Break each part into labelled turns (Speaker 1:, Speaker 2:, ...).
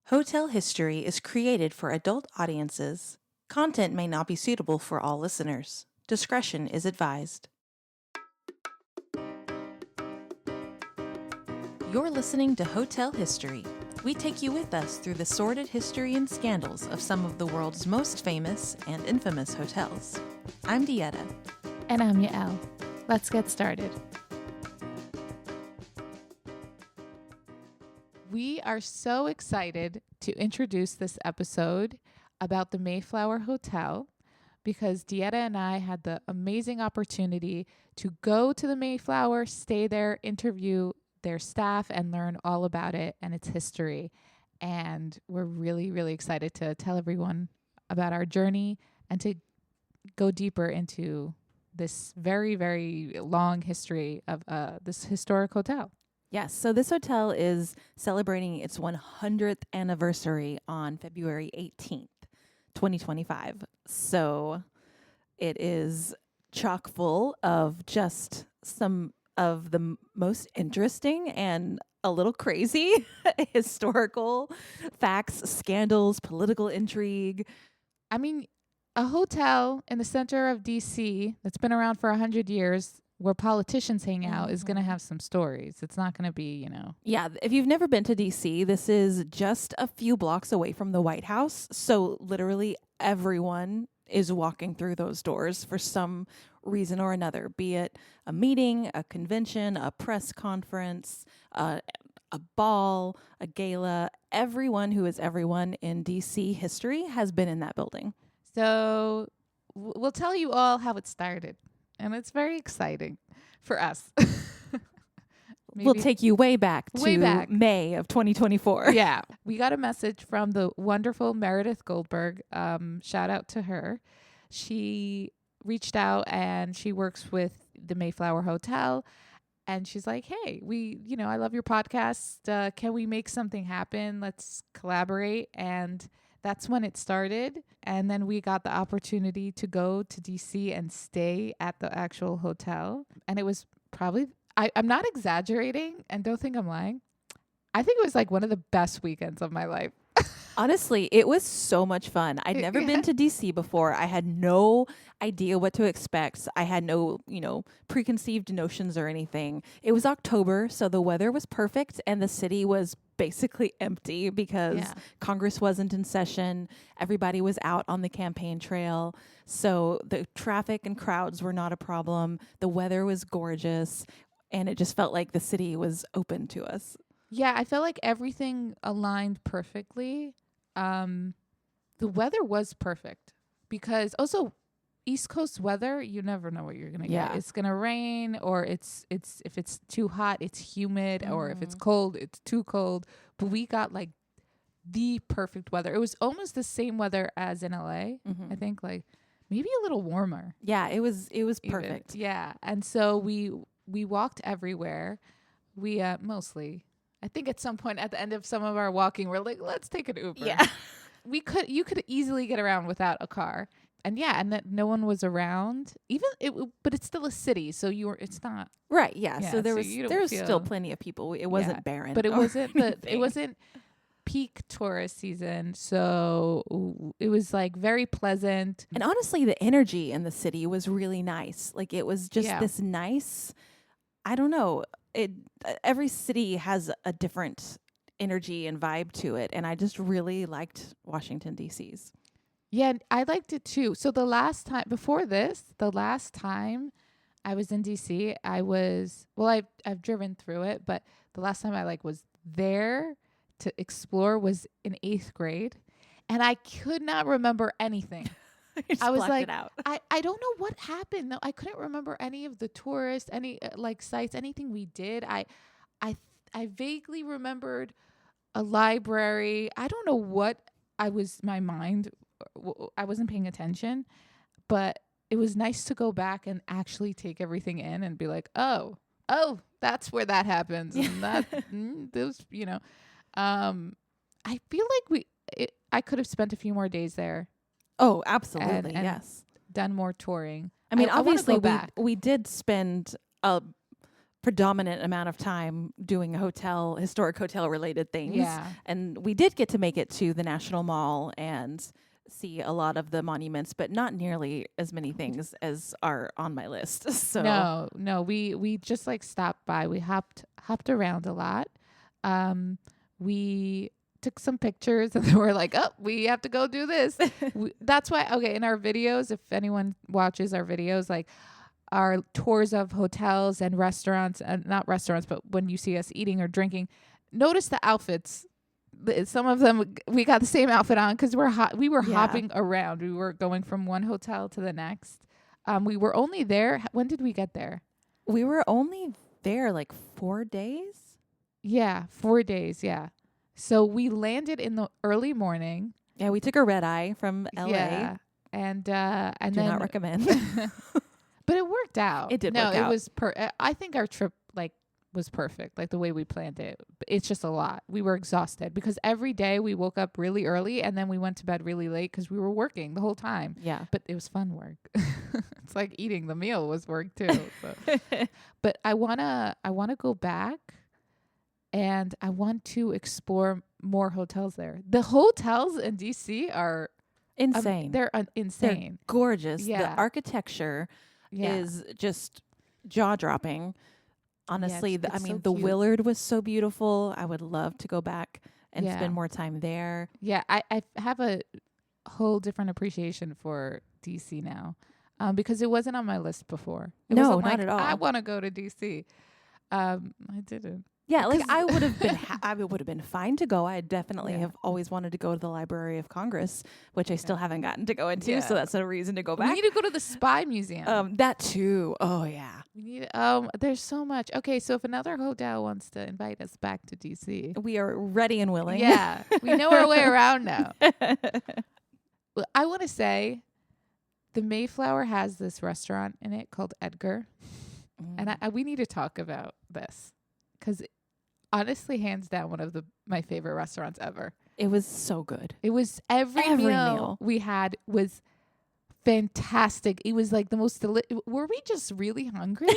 Speaker 1: Hotel history is created for adult audiences. Content may not be suitable for all listeners. Discretion is advised. You're listening to Hotel History. We take you with us through the sordid history and scandals of some of the world's most famous and infamous hotels. I'm Dieta.
Speaker 2: And I'm Yael. Let's get started. We are so excited to introduce this episode about the Mayflower Hotel because Dieta and I had the amazing opportunity to go to the Mayflower, stay there, interview their staff, and learn all about it and its history. And we're really, really excited to tell everyone about our journey and to go deeper into this very, very long history of this historic hotel.
Speaker 1: Yes, so this hotel is celebrating its 100th anniversary on February 18th, 2025. So it is chock full of just some of the most interesting and a little crazy historical facts, scandals, political intrigue.
Speaker 2: I mean, a hotel in the center of D.C. that's been around for 100 years where politicians hang out is going to have some stories. It's not going to be,
Speaker 1: Yeah, if you've never been to D.C., this is just a few blocks away from the White House. So literally everyone is walking through those doors for some reason or another, be it a meeting, a convention, a press conference, a ball, a gala. Everyone who is everyone in D.C. history has been in that building.
Speaker 2: So we'll tell you all how it started. And it's very exciting for us.
Speaker 1: We'll take you way back to May of 2024.
Speaker 2: Yeah. We got a message from the wonderful Meredith Goldberg. Shout out to her. She reached out and she works with the Mayflower Hotel. And she's like, hey, I love your podcast. Can we make something happen? Let's collaborate. And that's when it started. And then we got the opportunity to go to DC and stay at the actual hotel. And it was probably, I'm not exaggerating and don't think I'm lying. I think it was like one of the best weekends of my life.
Speaker 1: Honestly, it was so much fun. I'd never been to DC before. I had no idea what to expect. I had no, preconceived notions or anything. It was October, so the weather was perfect and the city was basically empty because Congress wasn't in session. Everybody was out on the campaign trail. So the traffic and crowds were not a problem. The weather was gorgeous and it just felt like the city was open to us.
Speaker 2: Yeah, I felt like everything aligned perfectly. The weather was perfect because also East Coast weather, you never know what you're going to get. It's going to rain or it's if it's too hot, it's humid or if it's cold, it's too cold. But we got like the perfect weather. It was almost the same weather as in LA. I think like maybe a little warmer.
Speaker 1: Yeah, it was perfect.
Speaker 2: Yeah. And so we walked everywhere. We mostly I think at some point at the end of some of our walking, we're like, let's take an Uber.
Speaker 1: Yeah.
Speaker 2: You could easily get around without a car. And and that no one was around. But it's still a city, so it's not.
Speaker 1: Right, yeah. So there was still plenty of people. It wasn't barren.
Speaker 2: But it wasn't peak tourist season, so it was like very pleasant.
Speaker 1: And honestly, the energy in the city was really nice. Like it was just this nice, I don't know, every city has a different energy and vibe to it, and I just really liked Washington DC's.
Speaker 2: Yeah, I liked it too. So the last time I was in DC, I've driven through it, but the last time I was there to explore was in 8th grade, and I could not remember anything.
Speaker 1: I was like,
Speaker 2: I don't know what happened. No, I couldn't remember any of the tourists, any sites, anything we did. I vaguely remembered a library. I don't know what I wasn't paying attention, but it was nice to go back and actually take everything in and be like, oh, that's where that happens. And that, I feel like I could have spent a few more days there.
Speaker 1: Oh, absolutely.
Speaker 2: And
Speaker 1: yes.
Speaker 2: Done more touring.
Speaker 1: I mean, obviously we did spend predominant amount of time doing historic hotel related things.
Speaker 2: Yeah.
Speaker 1: And we did get to make it to the National Mall and see a lot of the monuments, but not nearly as many things as are on my list. So
Speaker 2: No, we just like stopped by. We hopped around a lot. We took some pictures and then we're like, oh, we have to go do this. That's why, okay, in our videos, if anyone watches our videos, like our tours of hotels and restaurants, and not restaurants, but when you see us eating or drinking, notice the outfits. Some of them we got the same outfit on because we were hopping around. We were going from one hotel to the next. We were only there. When did we get there?
Speaker 1: we were only there like 4 days.
Speaker 2: Yeah, 4 days. Yeah. So we landed in the early morning.
Speaker 1: Yeah, we took a red eye from LA.
Speaker 2: Yeah. And
Speaker 1: Do
Speaker 2: then
Speaker 1: not recommend.
Speaker 2: but it worked out.
Speaker 1: It did
Speaker 2: no,
Speaker 1: work
Speaker 2: it
Speaker 1: out.
Speaker 2: was I think our trip like was perfect, like the way we planned it. It's just a lot. We were exhausted because every day we woke up really early and then we went to bed really late because we were working the whole time.
Speaker 1: Yeah.
Speaker 2: But it was fun work. It's like eating the meal was work too. So. But I wanna go back and I want to explore more hotels there. The hotels in DC are
Speaker 1: Insane.
Speaker 2: they're insane.
Speaker 1: They're gorgeous.
Speaker 2: Yeah.
Speaker 1: The architecture
Speaker 2: Yeah.
Speaker 1: is just jaw-dropping. Honestly,
Speaker 2: it's
Speaker 1: I mean,
Speaker 2: so
Speaker 1: the
Speaker 2: cute.
Speaker 1: Willard was so beautiful. I would love to go back and
Speaker 2: Yeah.
Speaker 1: spend more time there.
Speaker 2: Yeah, I have a whole different appreciation for DC now, because it wasn't on my list before. It
Speaker 1: No,
Speaker 2: wasn't
Speaker 1: not
Speaker 2: like,
Speaker 1: at all.
Speaker 2: I want to go to DC. I didn't.
Speaker 1: Yeah, like
Speaker 2: 'Cause-
Speaker 1: I would have been I would have been fine to go. I definitely
Speaker 2: Yeah.
Speaker 1: have always wanted to go to the Library of Congress, which I still haven't gotten to go into,
Speaker 2: Yeah.
Speaker 1: so that's a reason to go
Speaker 2: We
Speaker 1: back.
Speaker 2: need to go to the Spy Museum.
Speaker 1: That too. Oh yeah.
Speaker 2: We need. There's so much. Okay, so if another hotel wants to invite us back to DC,
Speaker 1: We are ready and willing.
Speaker 2: yeah, we know our way around now. Well, I want to say, the Mayflower has this restaurant in it called Edgar. And we need to talk about this because honestly, hands down, one of my favorite restaurants ever.
Speaker 1: It was so good.
Speaker 2: It was every meal we had was fantastic. It was like the most were we just really hungry?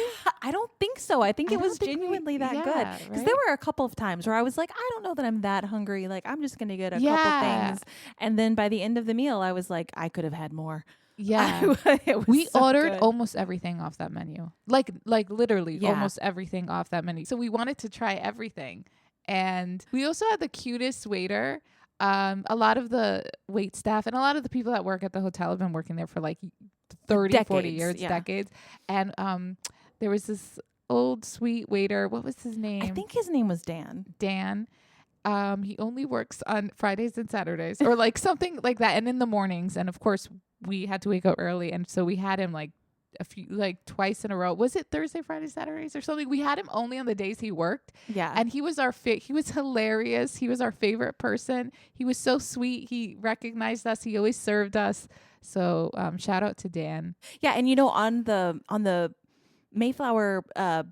Speaker 1: I don't think so. I think
Speaker 2: I
Speaker 1: it was
Speaker 2: don't think
Speaker 1: genuinely that
Speaker 2: yeah,
Speaker 1: good. Because
Speaker 2: right?
Speaker 1: there were a couple of times where I was like, I don't know that I'm that hungry. Like, I'm just going to get a
Speaker 2: Yeah.
Speaker 1: couple things. And then by the end of the meal, I was like, I could have had more.
Speaker 2: Yeah.
Speaker 1: It was
Speaker 2: We
Speaker 1: so
Speaker 2: ordered
Speaker 1: good.
Speaker 2: almost everything off that menu. Like literally
Speaker 1: Yeah.
Speaker 2: almost everything off that menu. So we wanted to try everything. And we also had the cutest waiter. A lot of the wait staff and a lot of the people that work at the hotel have been working there for like 30, 40 years,
Speaker 1: yeah.
Speaker 2: decades. And there was this old sweet waiter. What was his name?
Speaker 1: I think his name was Dan.
Speaker 2: Dan. He only works on Fridays and Saturdays or like something like that. And in the mornings. And of course we had to wake up early. And so we had him like twice in a row. Was it Thursday, Friday, Saturdays or something? We had him only on the days he worked.
Speaker 1: Yeah.
Speaker 2: And he was he was hilarious. He was our favorite person. He was so sweet. He recognized us. He always served us. So shout out to Dan.
Speaker 1: Yeah, and on the Mayflower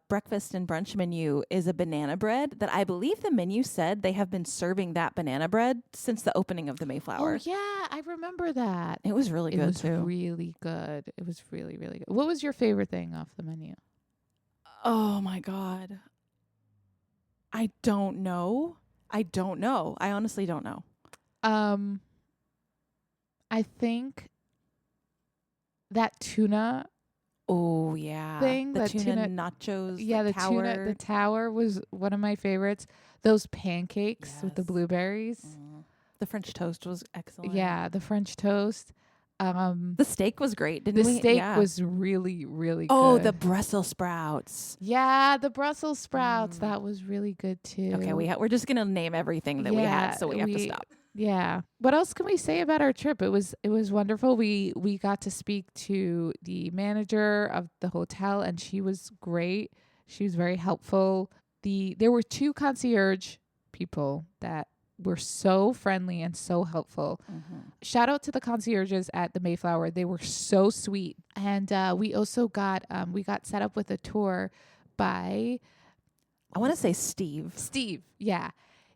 Speaker 1: breakfast and brunch menu is a banana bread that I believe the menu said they have been serving that banana bread since the opening of the Mayflower.
Speaker 2: Oh yeah, I remember that.
Speaker 1: It was really
Speaker 2: It
Speaker 1: good
Speaker 2: was
Speaker 1: too.
Speaker 2: really good. It was really, really good. What was your favorite thing off the menu?
Speaker 1: Oh my God. I don't know. I honestly don't know.
Speaker 2: I think that tuna
Speaker 1: Oh yeah.
Speaker 2: thing,
Speaker 1: The
Speaker 2: that
Speaker 1: tuna
Speaker 2: tuna-
Speaker 1: nachos.
Speaker 2: yeah, the
Speaker 1: tower.
Speaker 2: tuna, the tower was one of my favorites. Those pancakes with the
Speaker 1: Yes.
Speaker 2: blueberries.
Speaker 1: The French toast was excellent.
Speaker 2: Yeah, the French toast.
Speaker 1: The steak was great, didn't
Speaker 2: The
Speaker 1: we?
Speaker 2: steak
Speaker 1: Yeah.
Speaker 2: was really, really
Speaker 1: Oh,
Speaker 2: good.
Speaker 1: the Brussels sprouts.
Speaker 2: Yeah, the Brussels sprouts. That was really good too.
Speaker 1: Okay, we're just gonna name everything that we had, so we have to stop.
Speaker 2: Yeah. What else can we say about our trip? It was wonderful. We got to speak to the manager of the hotel and she was great. She was very helpful. There were 2 concierge people that were so friendly and so helpful. Shout out to the concierges at the Mayflower. They were so sweet. And we also got set up with a tour by
Speaker 1: I want to say Steve.
Speaker 2: Steve. Yeah.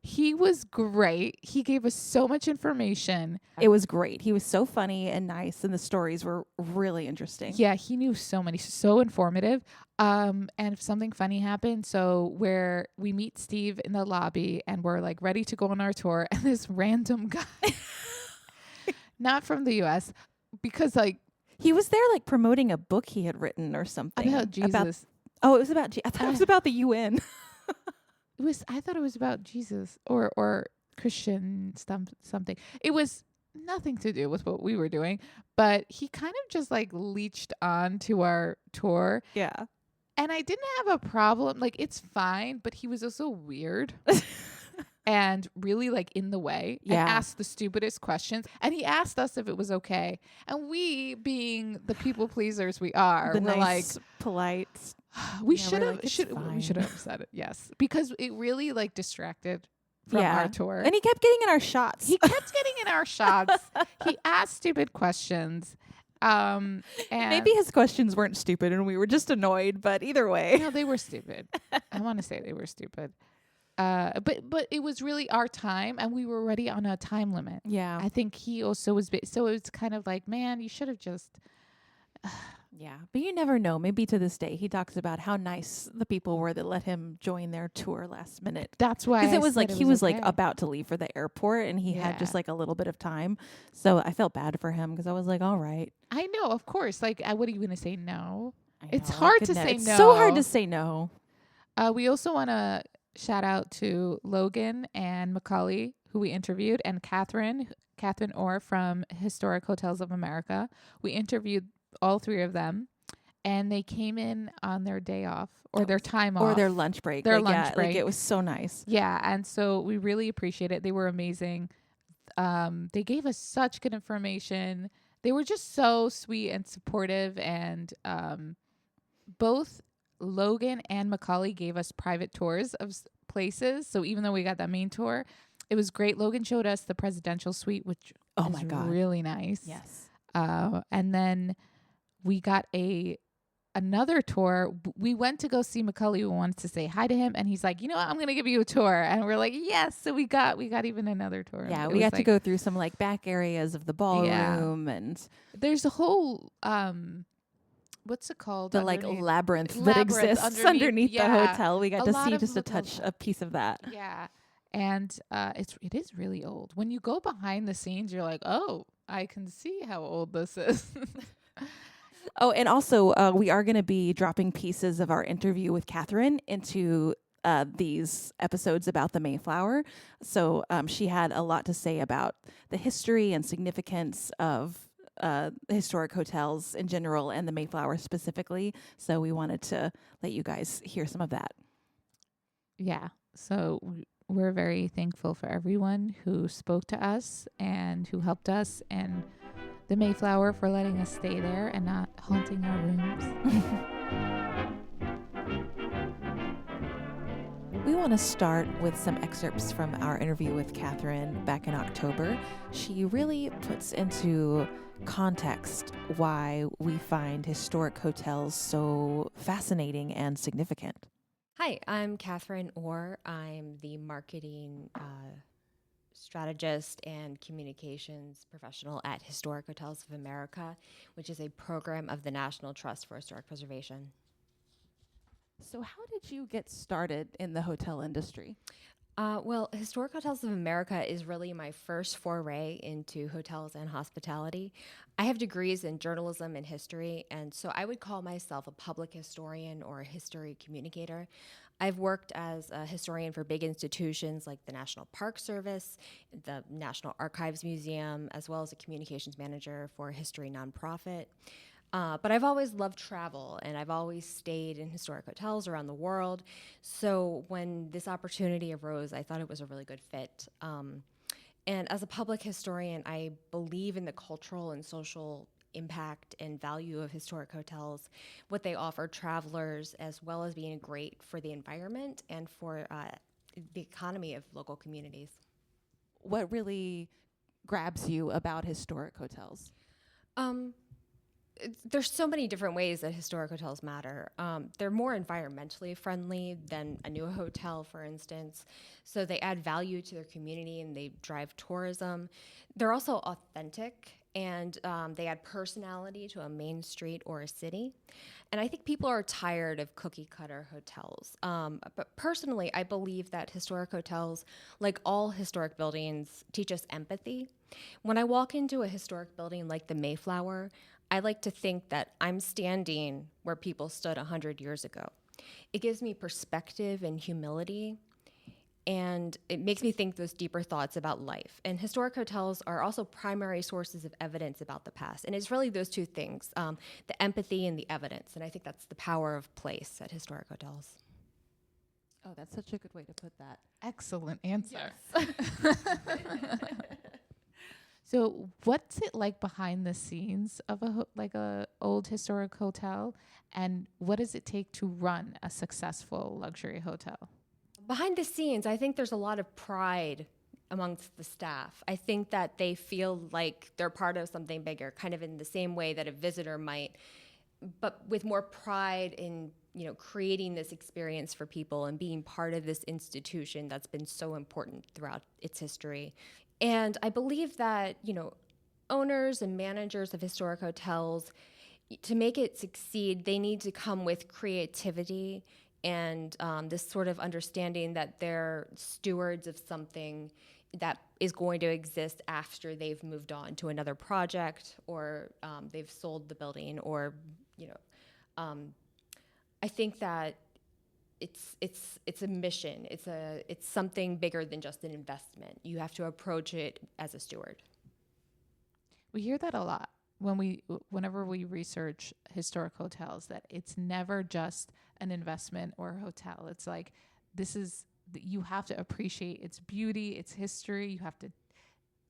Speaker 2: He was great. He gave us so much information.
Speaker 1: It was great. He was so funny and nice, and the stories were really interesting.
Speaker 2: Yeah, he knew so many, so informative. And if something funny happened, so where we meet Steve in the lobby and we're like ready to go on our tour, and this random guy, not from the US, because like
Speaker 1: He was there like promoting a book he had written or something.
Speaker 2: about Jesus.
Speaker 1: Oh, it was about I thought it was about the UN.
Speaker 2: I thought it was about Jesus or Christian something. It was nothing to do with what we were doing, but he kind of just like leached on to our tour.
Speaker 1: Yeah.
Speaker 2: And I didn't have a problem. Like, it's fine, but he was also weird and really like in the way and
Speaker 1: Yeah.
Speaker 2: asked the stupidest questions. And he asked us if it was okay. And we, being the people pleasers we are,
Speaker 1: The
Speaker 2: we're
Speaker 1: nice,
Speaker 2: like,
Speaker 1: polite.
Speaker 2: we
Speaker 1: Yeah,
Speaker 2: should
Speaker 1: we're
Speaker 2: have
Speaker 1: like, "It's
Speaker 2: we should
Speaker 1: fine."
Speaker 2: have said it. Yes, because it really like distracted from our tour.
Speaker 1: And he kept getting in our shots.
Speaker 2: He kept getting in our shots. He asked stupid questions. And
Speaker 1: Maybe his questions weren't stupid and we were just annoyed, but either way.
Speaker 2: no, they were stupid. I want to say they were stupid. But it was really our time, and we were already on a time limit.
Speaker 1: Yeah.
Speaker 2: I think he also was. So it's kind of like, man, you should have just.
Speaker 1: Yeah. But you never know. Maybe to this day, he talks about how nice the people were that let him join their tour last minute.
Speaker 2: That's why.
Speaker 1: Because
Speaker 2: I
Speaker 1: it was
Speaker 2: said
Speaker 1: like he was like
Speaker 2: okay.
Speaker 1: about to leave for the airport and he had
Speaker 2: Yeah.
Speaker 1: just like a little bit of time. So I felt bad for him because I was like, all right.
Speaker 2: I know, of course. Like, what are you gonna say? No.
Speaker 1: I
Speaker 2: It's
Speaker 1: know, I
Speaker 2: hard
Speaker 1: could
Speaker 2: to
Speaker 1: ne-
Speaker 2: say
Speaker 1: it's so hard
Speaker 2: no.
Speaker 1: to say no.
Speaker 2: We also want to shout out to Logan and Macaulay, who we interviewed, and Katherine Orr from Historic Hotels of America. We interviewed all three of them, and they came in on their day off or their time off
Speaker 1: Or their lunch break.
Speaker 2: Their
Speaker 1: Like,
Speaker 2: lunch
Speaker 1: Like
Speaker 2: break.
Speaker 1: it was so nice.
Speaker 2: Yeah, and so we really appreciate it. They were amazing. They gave us such good information. They were just so sweet and supportive, and both Logan and Macaulay gave us private tours of places. So even though we got that main tour, it was great. Logan showed us the presidential suite, which
Speaker 1: Oh
Speaker 2: is
Speaker 1: my God.
Speaker 2: really nice.
Speaker 1: Yes.
Speaker 2: And then we got another tour. We went to go see Macaulay. We wanted to say hi to him, and he's like, "You know what? I'm gonna give you a tour." And we're like, "Yes!" So we got even another tour.
Speaker 1: Yeah,
Speaker 2: It
Speaker 1: we
Speaker 2: was
Speaker 1: got to
Speaker 2: like-
Speaker 1: go through some like back areas of the ballroom and
Speaker 2: There's a whole what's it called?
Speaker 1: the like
Speaker 2: underneath?
Speaker 1: labyrinth that
Speaker 2: Labyrinth
Speaker 1: exists
Speaker 2: underneath,
Speaker 1: the
Speaker 2: yeah.
Speaker 1: hotel. We got
Speaker 2: A
Speaker 1: to
Speaker 2: lot
Speaker 1: see
Speaker 2: of
Speaker 1: just a
Speaker 2: hotels
Speaker 1: touch, a piece of that.
Speaker 2: Yeah. And it is really old. When you go behind the scenes, you're like, "Oh, I can see how old this is."
Speaker 1: Oh, and also we are going to be dropping pieces of our interview with Katherine into these episodes about the Mayflower. So she had a lot to say about the history and significance of historic hotels in general and the Mayflower specifically. So we wanted to let you guys hear some of that.
Speaker 2: Yeah. So we're very thankful for everyone who spoke to us and who helped us, and the Mayflower for letting us stay there and not haunting our rooms.
Speaker 1: We want to start with some excerpts from our interview with Katherine back in October. She really puts into context why we find historic hotels so fascinating and significant.
Speaker 3: Hi, I'm Katherine Orr. I'm the marketing strategist and communications professional at Historic Hotels of America, which is a program of the National Trust for Historic Preservation.
Speaker 1: So how did you get started in the hotel industry?
Speaker 3: Well, Historic Hotels of America is really my first foray into hotels and hospitality. I have degrees in journalism and history, and so I would call myself a public historian or a history communicator. I've worked as a historian for big institutions like the National Park Service, the National Archives Museum, as well as a communications manager for a history nonprofit. But I've always loved travel, and I've always stayed in historic hotels around the world. So when this opportunity arose, I thought it was a really good fit. And as a public historian, I believe in the cultural and social impact and value of historic hotels, what they offer travelers, as well as being great for the environment and for the economy of local communities.
Speaker 1: What really grabs you about historic hotels?
Speaker 3: There's so many different ways that historic hotels matter. They're more environmentally friendly than a new hotel, for instance. So they add value to their community and they drive tourism. They're also authentic and they add personality to a main street or a city. And I think people are tired of cookie cutter hotels. But personally, I believe that historic hotels, like all historic buildings, teach us empathy. When I walk into a historic building like the Mayflower, I like to think that I'm standing where people stood 100 years ago. It gives me perspective and humility, and it makes me think those deeper thoughts about life. And historic hotels are also primary sources of evidence about the past. And it's really those two things, the empathy and the evidence. And I think that's the power of place at historic hotels.
Speaker 1: Oh, that's such a good way to put that.
Speaker 2: Excellent answer. So, what's it like behind the scenes of a old historic hotel, and what does it take to run a successful luxury hotel?
Speaker 3: Behind the scenes, I think there's a lot of pride amongst the staff. I think that they feel like they're part of something bigger, kind of in the same way that a visitor might, but with more pride in creating this experience for people and being part of this institution that's been so important throughout its history. And I believe that, owners and managers of historic hotels, to make it succeed, they need to come with creativity and this sort of understanding that they're stewards of something that is going to exist after they've moved on to another project or they've sold the building or, I think that it's a mission. It's something bigger than just an investment. You have to approach it as a steward.
Speaker 2: We hear that a lot whenever we research historic hotels, that it's never just an investment or a hotel. It's like you have to appreciate its beauty, its history. You have to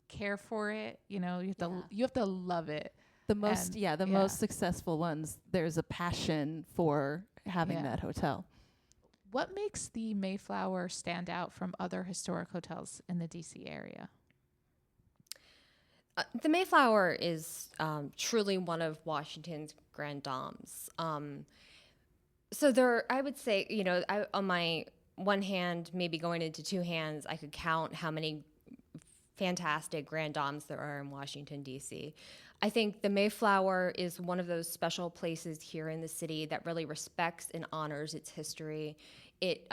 Speaker 2: care for it. You have to love it.
Speaker 1: The most successful ones, there's a passion for having that hotel.
Speaker 2: What makes the Mayflower stand out from other historic hotels in the DC area?
Speaker 3: The Mayflower is truly one of Washington's Grande Dames. I would say, on my one hand, maybe going into two hands, I could count how many fantastic Grande Dames there are in Washington, D.C. I think the Mayflower is one of those special places here in the city that really respects and honors its history. It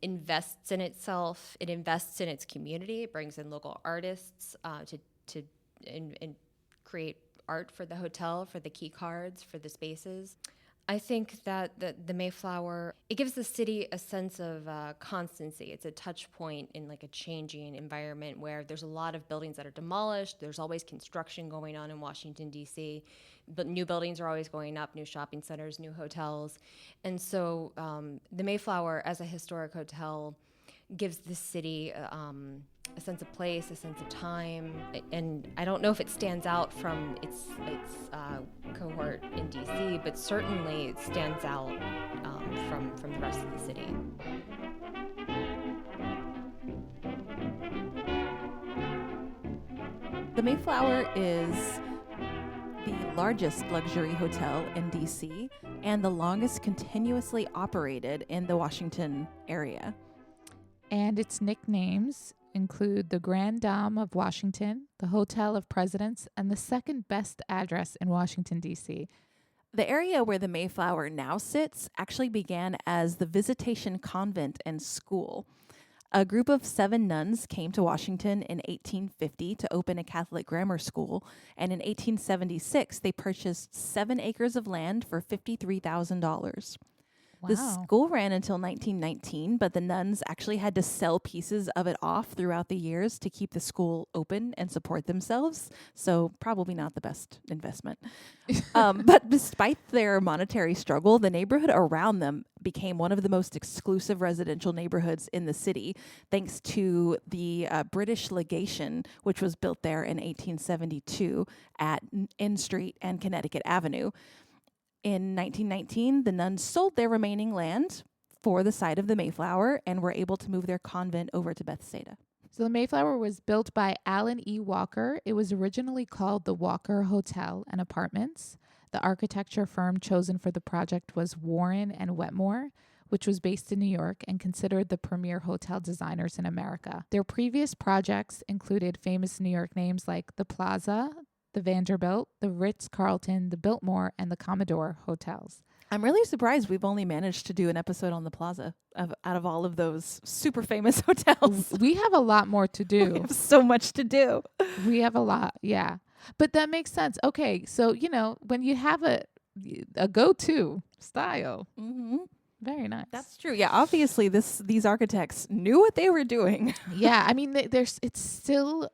Speaker 3: invests in itself. It invests in its community. It brings in local artists to create art for the hotel, for the key cards, for the spaces. I think that the Mayflower, it gives the city a sense of constancy. It's a touch point in like a changing environment where there's a lot of buildings that are demolished. There's always construction going on in Washington, D.C., but new buildings are always going up, new shopping centers, new hotels. And so the Mayflower as a historic hotel gives the city a sense of place, a sense of time, and I don't know if it stands out from its cohort in DC, but certainly it stands out from the rest of the city.
Speaker 1: The Mayflower is the largest luxury hotel in DC and the longest continuously operated in the Washington area.
Speaker 2: And its nicknames include the Grande Dame of Washington, the Hotel of Presidents, and the second best address in Washington, D.C.
Speaker 1: The area where the Mayflower now sits actually began as the Visitation Convent and School. A group of 7 nuns came to Washington in 1850 to open a Catholic grammar school, and in 1876 they purchased 7 acres of land for $53,000.
Speaker 2: Wow.
Speaker 1: The school ran until 1919, but the nuns actually had to sell pieces of it off throughout the years to keep the school open and support themselves. So probably not the best investment. But despite their monetary struggle, the neighborhood around them became one of the most exclusive residential neighborhoods in the city, thanks to the British legation, which was built there in 1872 at N Street and Connecticut Avenue. In 1919, the nuns sold their remaining land for the site of the Mayflower and were able to move their convent over to Bethsaida.
Speaker 2: So the Mayflower was built by Allen E. Walker. It was originally called the Walker Hotel and Apartments. The architecture firm chosen for the project was Warren and Wetmore, which was based in New York and considered the premier hotel designers in America. Their previous projects included famous New York names like the Plaza, the Vanderbilt, the Ritz-Carlton, the Biltmore, and the Commodore hotels.
Speaker 1: I'm really surprised we've only managed to do an episode on the Plaza out of all of those super famous hotels.
Speaker 2: We have a lot more to
Speaker 1: We
Speaker 2: do.
Speaker 1: have so much to do.
Speaker 2: We have a lot, yeah. But that makes sense. Okay, so, when you have a go-to style,
Speaker 1: Mm-hmm.
Speaker 2: very nice.
Speaker 1: That's true. Yeah, obviously these architects knew what they were doing.
Speaker 2: Yeah, I mean, it's still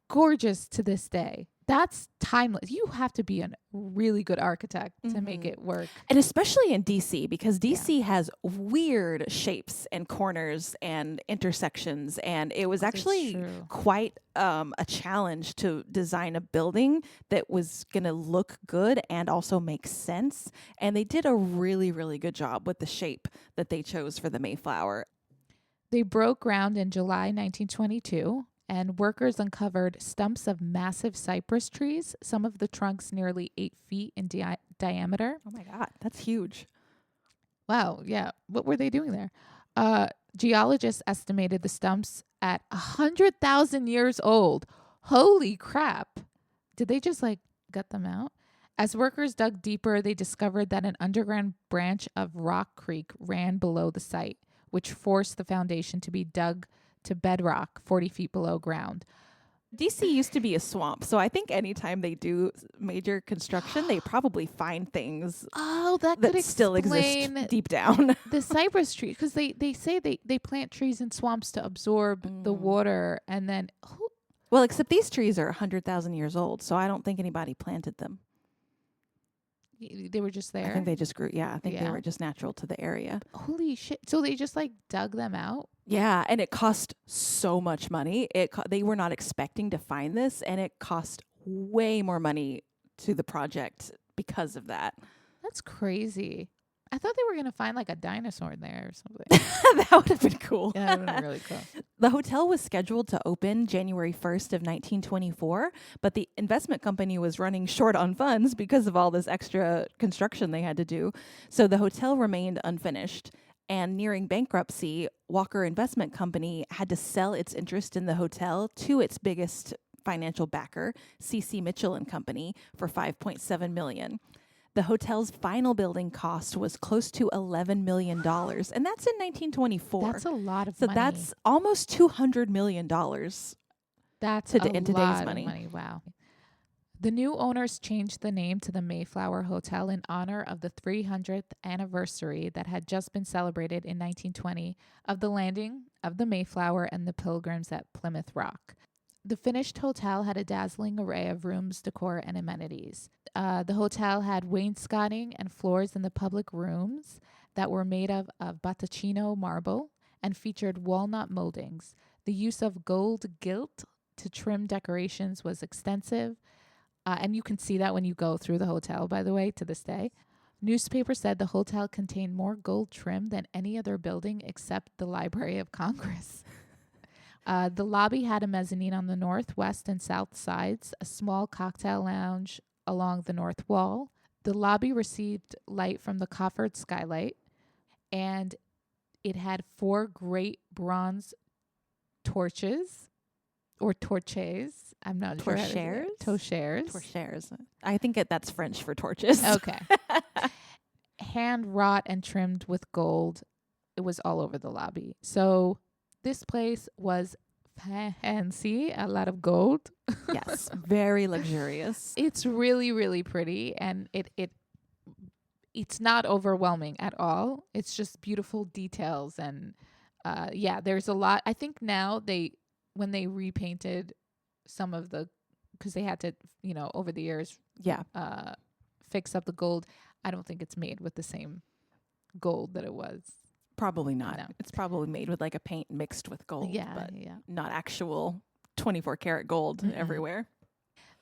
Speaker 2: gorgeous to this day. That's timeless. You have to be a really good architect to make it work.
Speaker 1: And especially in DC, because DC has weird shapes and corners and intersections. And it was actually
Speaker 2: true.
Speaker 1: quite a challenge to design a building that was going to look good and also make sense. And they did a really, really good job with the shape that they chose for the Mayflower.
Speaker 2: They broke ground in July 1922. And workers uncovered stumps of massive cypress trees, some of the trunks nearly 8 feet in diameter.
Speaker 1: Oh my God, that's huge.
Speaker 2: Wow, yeah. What were they doing there? Geologists estimated the stumps at 100,000 years old. Holy crap. Did they just gut them out? As workers dug deeper, they discovered that an underground branch of Rock Creek ran below the site, which forced the foundation to be dug to bedrock 40 feet below ground.
Speaker 1: DC used to be a swamp, so I think anytime they do major construction, they probably find things
Speaker 2: that
Speaker 1: that
Speaker 2: could
Speaker 1: still exist
Speaker 2: explain
Speaker 1: deep down.
Speaker 2: the cypress tree, because they say they plant trees in swamps to absorb the water, and then
Speaker 1: Well, except these trees are 100,000 years old, so I don't think anybody planted them.
Speaker 2: they were just there.
Speaker 1: I think they just grew. Yeah, I think they
Speaker 2: Yeah.
Speaker 1: were just natural to the area.
Speaker 2: Holy shit. So they just dug them out?
Speaker 1: Yeah, and it cost so much money. They were not expecting to find this, and it cost way more money to the project because of that.
Speaker 2: That's crazy. I thought they were going to find a dinosaur in there or something.
Speaker 1: That would have been cool.
Speaker 2: Yeah, that would have been really cool.
Speaker 1: The hotel was scheduled to open January 1st of 1924, but the investment company was running short on funds because of all this extra construction they had to do. So the hotel remained unfinished. And nearing bankruptcy, Walker Investment Company had to sell its interest in the hotel to its biggest financial backer, C.C. Mitchell and Company, for $5.7 million. The hotel's final building cost was close to $11 million, and that's in 1924.
Speaker 2: That's a lot of
Speaker 1: So
Speaker 2: money.
Speaker 1: that's almost $200 million.
Speaker 2: That's
Speaker 1: in
Speaker 2: a
Speaker 1: today's
Speaker 2: lot
Speaker 1: money.
Speaker 2: of money. Wow. The new owners changed the name to the Mayflower Hotel in honor of the 300th anniversary that had just been celebrated in 1920 of the landing of the Mayflower and the Pilgrims at Plymouth Rock. The finished hotel had a dazzling array of rooms, decor, and amenities. The hotel had wainscoting and floors in the public rooms that were made of Battacino marble and featured walnut moldings. The use of gold gilt to trim decorations was extensive, and you can see that when you go through the hotel, by the way, to this day. Newspapers said the hotel contained more gold trim than any other building except the Library of Congress. The lobby had a mezzanine on the north, west, and south sides, a small cocktail lounge along the north wall. The lobby received light from the coffered skylight, and it had 4 great bronze torches, or torches. I'm not sure.
Speaker 1: Torchères?
Speaker 2: Torchères.
Speaker 1: Torchères. I think that's French for torches.
Speaker 2: Okay. Hand wrought and trimmed with gold. It was all over the lobby. So this place was fancy, a lot of gold.
Speaker 1: Yes, very luxurious.
Speaker 2: It's really, really pretty, and it's not overwhelming at all. It's just beautiful details, and there's a lot. I think now when they repainted some of because they had to, over the years, fix up the gold. I don't think it's made with the same gold that it was.
Speaker 1: Probably not.
Speaker 2: No.
Speaker 1: It's probably made with a paint mixed with gold, but not actual 24 karat gold everywhere.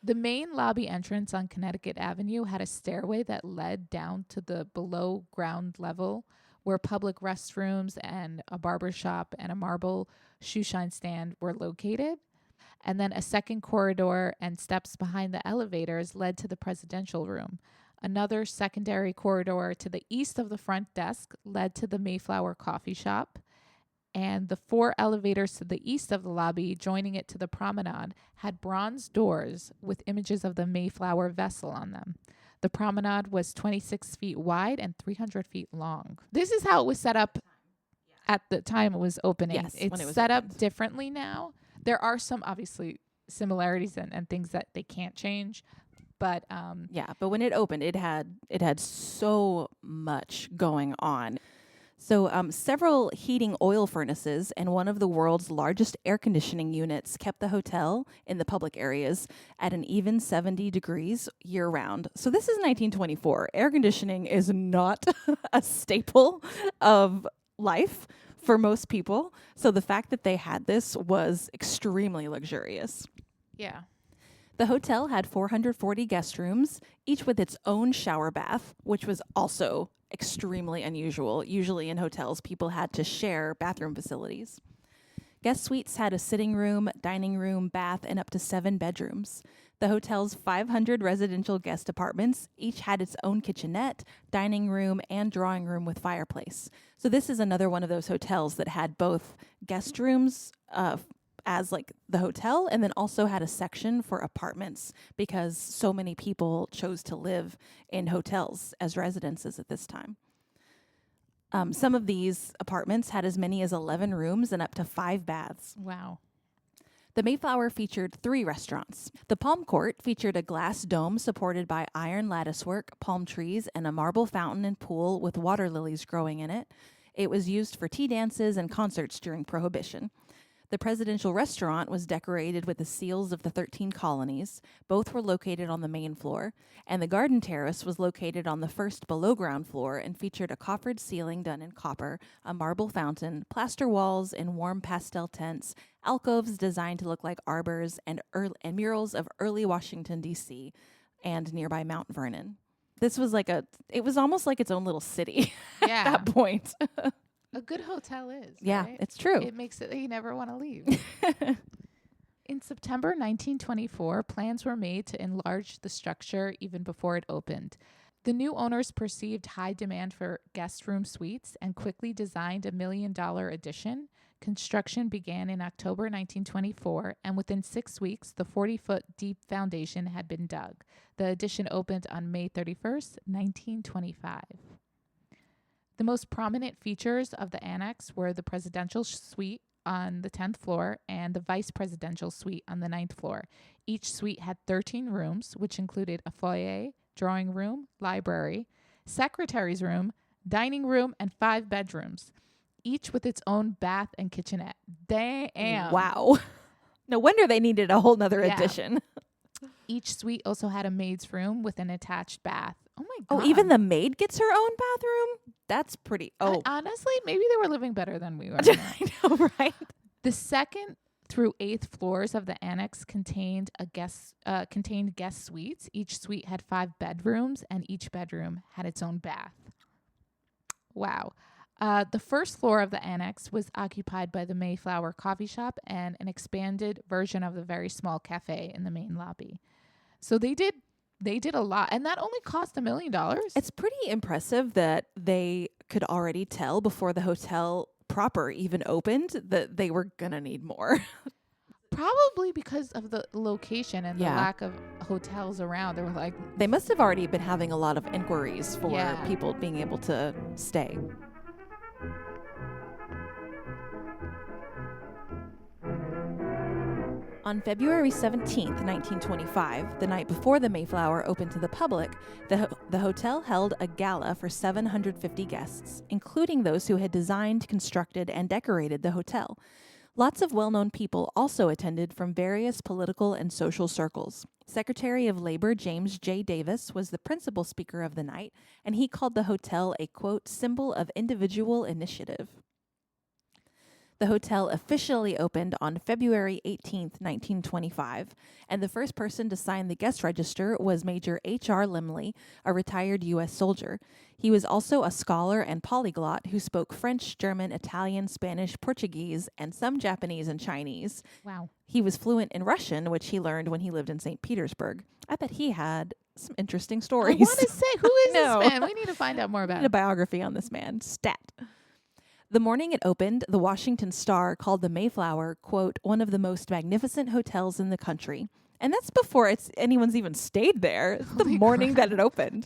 Speaker 2: The main lobby entrance on Connecticut Avenue had a stairway that led down to the below ground level where public restrooms and a barber shop and a marble shoe shine stand were located. And then a second corridor and steps behind the elevators led to the presidential room. Another secondary corridor to the east of the front desk led to the Mayflower coffee shop. And the 4 elevators to the east of the lobby, joining it to the promenade, had bronze doors with images of the Mayflower vessel on them. The promenade was 26 feet wide and 300 feet long. This is how it was set up at the time it was opening.
Speaker 1: Yes,
Speaker 2: it's
Speaker 1: when it was
Speaker 2: set
Speaker 1: opened.
Speaker 2: up differently now. There are some, obviously, similarities and things that they can't change. But
Speaker 1: Yeah, but when it opened, it had so much going on. So several heating oil furnaces and one of the world's largest air conditioning units kept the hotel in the public areas at an even 70 degrees year round. So this is 1924. Air conditioning is not a staple of life for most people. So the fact that they had this was extremely luxurious.
Speaker 2: yeah.
Speaker 1: The hotel had 440 guest rooms, each with its own shower bath, which was also extremely unusual. Usually in hotels, people had to share bathroom facilities. Guest suites had a sitting room, dining room, bath, and up to 7 bedrooms. The hotel's 500 residential guest apartments each had its own kitchenette, dining room, and drawing room with fireplace. So this is another one of those hotels that had both guest rooms as like the hotel, and then also had a section for apartments because so many people chose to live in hotels as residences at this time. Some of these apartments had as many as 11 rooms and up to 5 baths.
Speaker 2: Wow.
Speaker 1: The Mayflower featured 3 restaurants. The Palm Court featured a glass dome supported by iron latticework, palm trees, and a marble fountain and pool with water lilies growing in it. It was used for tea dances and concerts during Prohibition. The presidential restaurant was decorated with the seals of the 13 colonies. Both were located on the main floor, and the garden terrace was located on the first below-ground floor and featured a coffered ceiling done in copper, a marble fountain, plaster walls in warm pastel tints, alcoves designed to look like arbors, and murals of early Washington, D.C. and nearby Mount Vernon. This was it was almost like its own little city
Speaker 2: Yeah.
Speaker 1: at that point.
Speaker 2: A good hotel is.
Speaker 1: Yeah,
Speaker 2: Right?
Speaker 1: it's true.
Speaker 2: It makes it that you never want to leave. In September 1924, plans were made to enlarge the structure even before it opened. The new owners perceived high demand for guest room suites and quickly designed a $1 million addition. Construction began in October 1924, and within 6 weeks, the 40-foot deep foundation had been dug. The addition opened on May 31st, 1925. The most prominent features of the annex were the presidential suite on the 10th floor and the vice presidential suite on the 9th floor. Each suite had 13 rooms, which included a foyer, drawing room, library, secretary's room, dining room, and 5 bedrooms, each with its own bath and kitchenette. Damn.
Speaker 1: Wow. No wonder they needed a whole nother
Speaker 2: Yeah.
Speaker 1: addition.
Speaker 2: Each suite also had a maid's room with an attached bath. Oh my
Speaker 1: Oh,
Speaker 2: God.
Speaker 1: even the maid gets her own bathroom? That's pretty. Oh,
Speaker 2: Honestly, maybe they were living better than we were.
Speaker 1: I know, right?
Speaker 2: The 2nd through 8th floors of the annex contained guest suites. Each suite had 5 bedrooms, and each bedroom had its own bath. Wow. The 1st floor of the annex was occupied by the Mayflower coffee shop and an expanded version of the very small cafe in the main lobby. So they did a lot, and that only cost $1 million.
Speaker 1: It's pretty impressive that they could already tell before the hotel proper even opened that they were going to need more.
Speaker 2: Probably because of the location and
Speaker 1: Yeah.
Speaker 2: the lack of hotels around. They were like,
Speaker 1: They must have already been having a lot of inquiries for
Speaker 2: Yeah.
Speaker 1: people being able to stay. On February 17th, 1925, the night before the Mayflower opened to the public, the hotel held a gala for 750 guests, including those who had designed, constructed, and decorated the hotel. Lots of well-known people also attended from various political and social circles. Secretary of Labor James J. Davis was the principal speaker of the night, and he called the hotel a, quote, symbol of individual initiative. The hotel officially opened on February 18th, 1925, and the first person to sign the guest register was Major H.R. Limley, a retired U.S. soldier. He was also a scholar and polyglot who spoke French, German, Italian, Spanish, Portuguese, and some Japanese and Chinese.
Speaker 2: wow.
Speaker 1: He was fluent in Russian, which he learned when he lived in St. Petersburg. I bet he had some interesting
Speaker 2: I
Speaker 1: stories.
Speaker 2: want to say, who is
Speaker 1: No.
Speaker 2: this man? We need to find out more
Speaker 1: I
Speaker 2: about
Speaker 1: need a
Speaker 2: him.
Speaker 1: biography on this man. Stat. The morning it opened, the Washington Star called the Mayflower, quote, one of the most magnificent hotels in the country. And that's before anyone's even stayed there. It's the
Speaker 2: Holy
Speaker 1: morning
Speaker 2: crap.
Speaker 1: that it opened.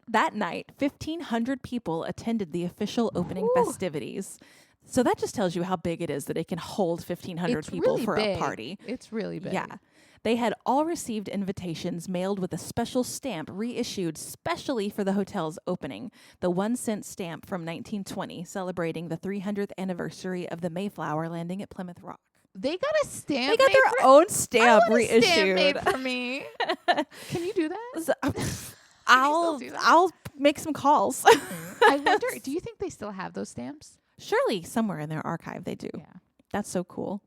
Speaker 1: That night, 1,500 people attended the official opening
Speaker 2: Ooh.
Speaker 1: festivities. So that just tells you how big it is that it can hold 1,500
Speaker 2: It's
Speaker 1: people
Speaker 2: really
Speaker 1: for
Speaker 2: big.
Speaker 1: a party.
Speaker 2: It's really big.
Speaker 1: Yeah. They had all received invitations mailed with a special stamp reissued specially for the hotel's opening, the 1-cent stamp from 1920, celebrating the 300th anniversary of the Mayflower landing at Plymouth Rock.
Speaker 2: They got a stamp.
Speaker 1: They got
Speaker 2: made
Speaker 1: their
Speaker 2: for-
Speaker 1: own
Speaker 2: I
Speaker 1: stamp
Speaker 2: want a
Speaker 1: reissued.
Speaker 2: stamp made for me. Can you do that?
Speaker 1: So,
Speaker 2: still do that?
Speaker 1: I'll make some calls.
Speaker 2: I wonder, do you think they still have those stamps?
Speaker 1: Surely somewhere in their archive they do.
Speaker 2: Yeah.
Speaker 1: That's so cool.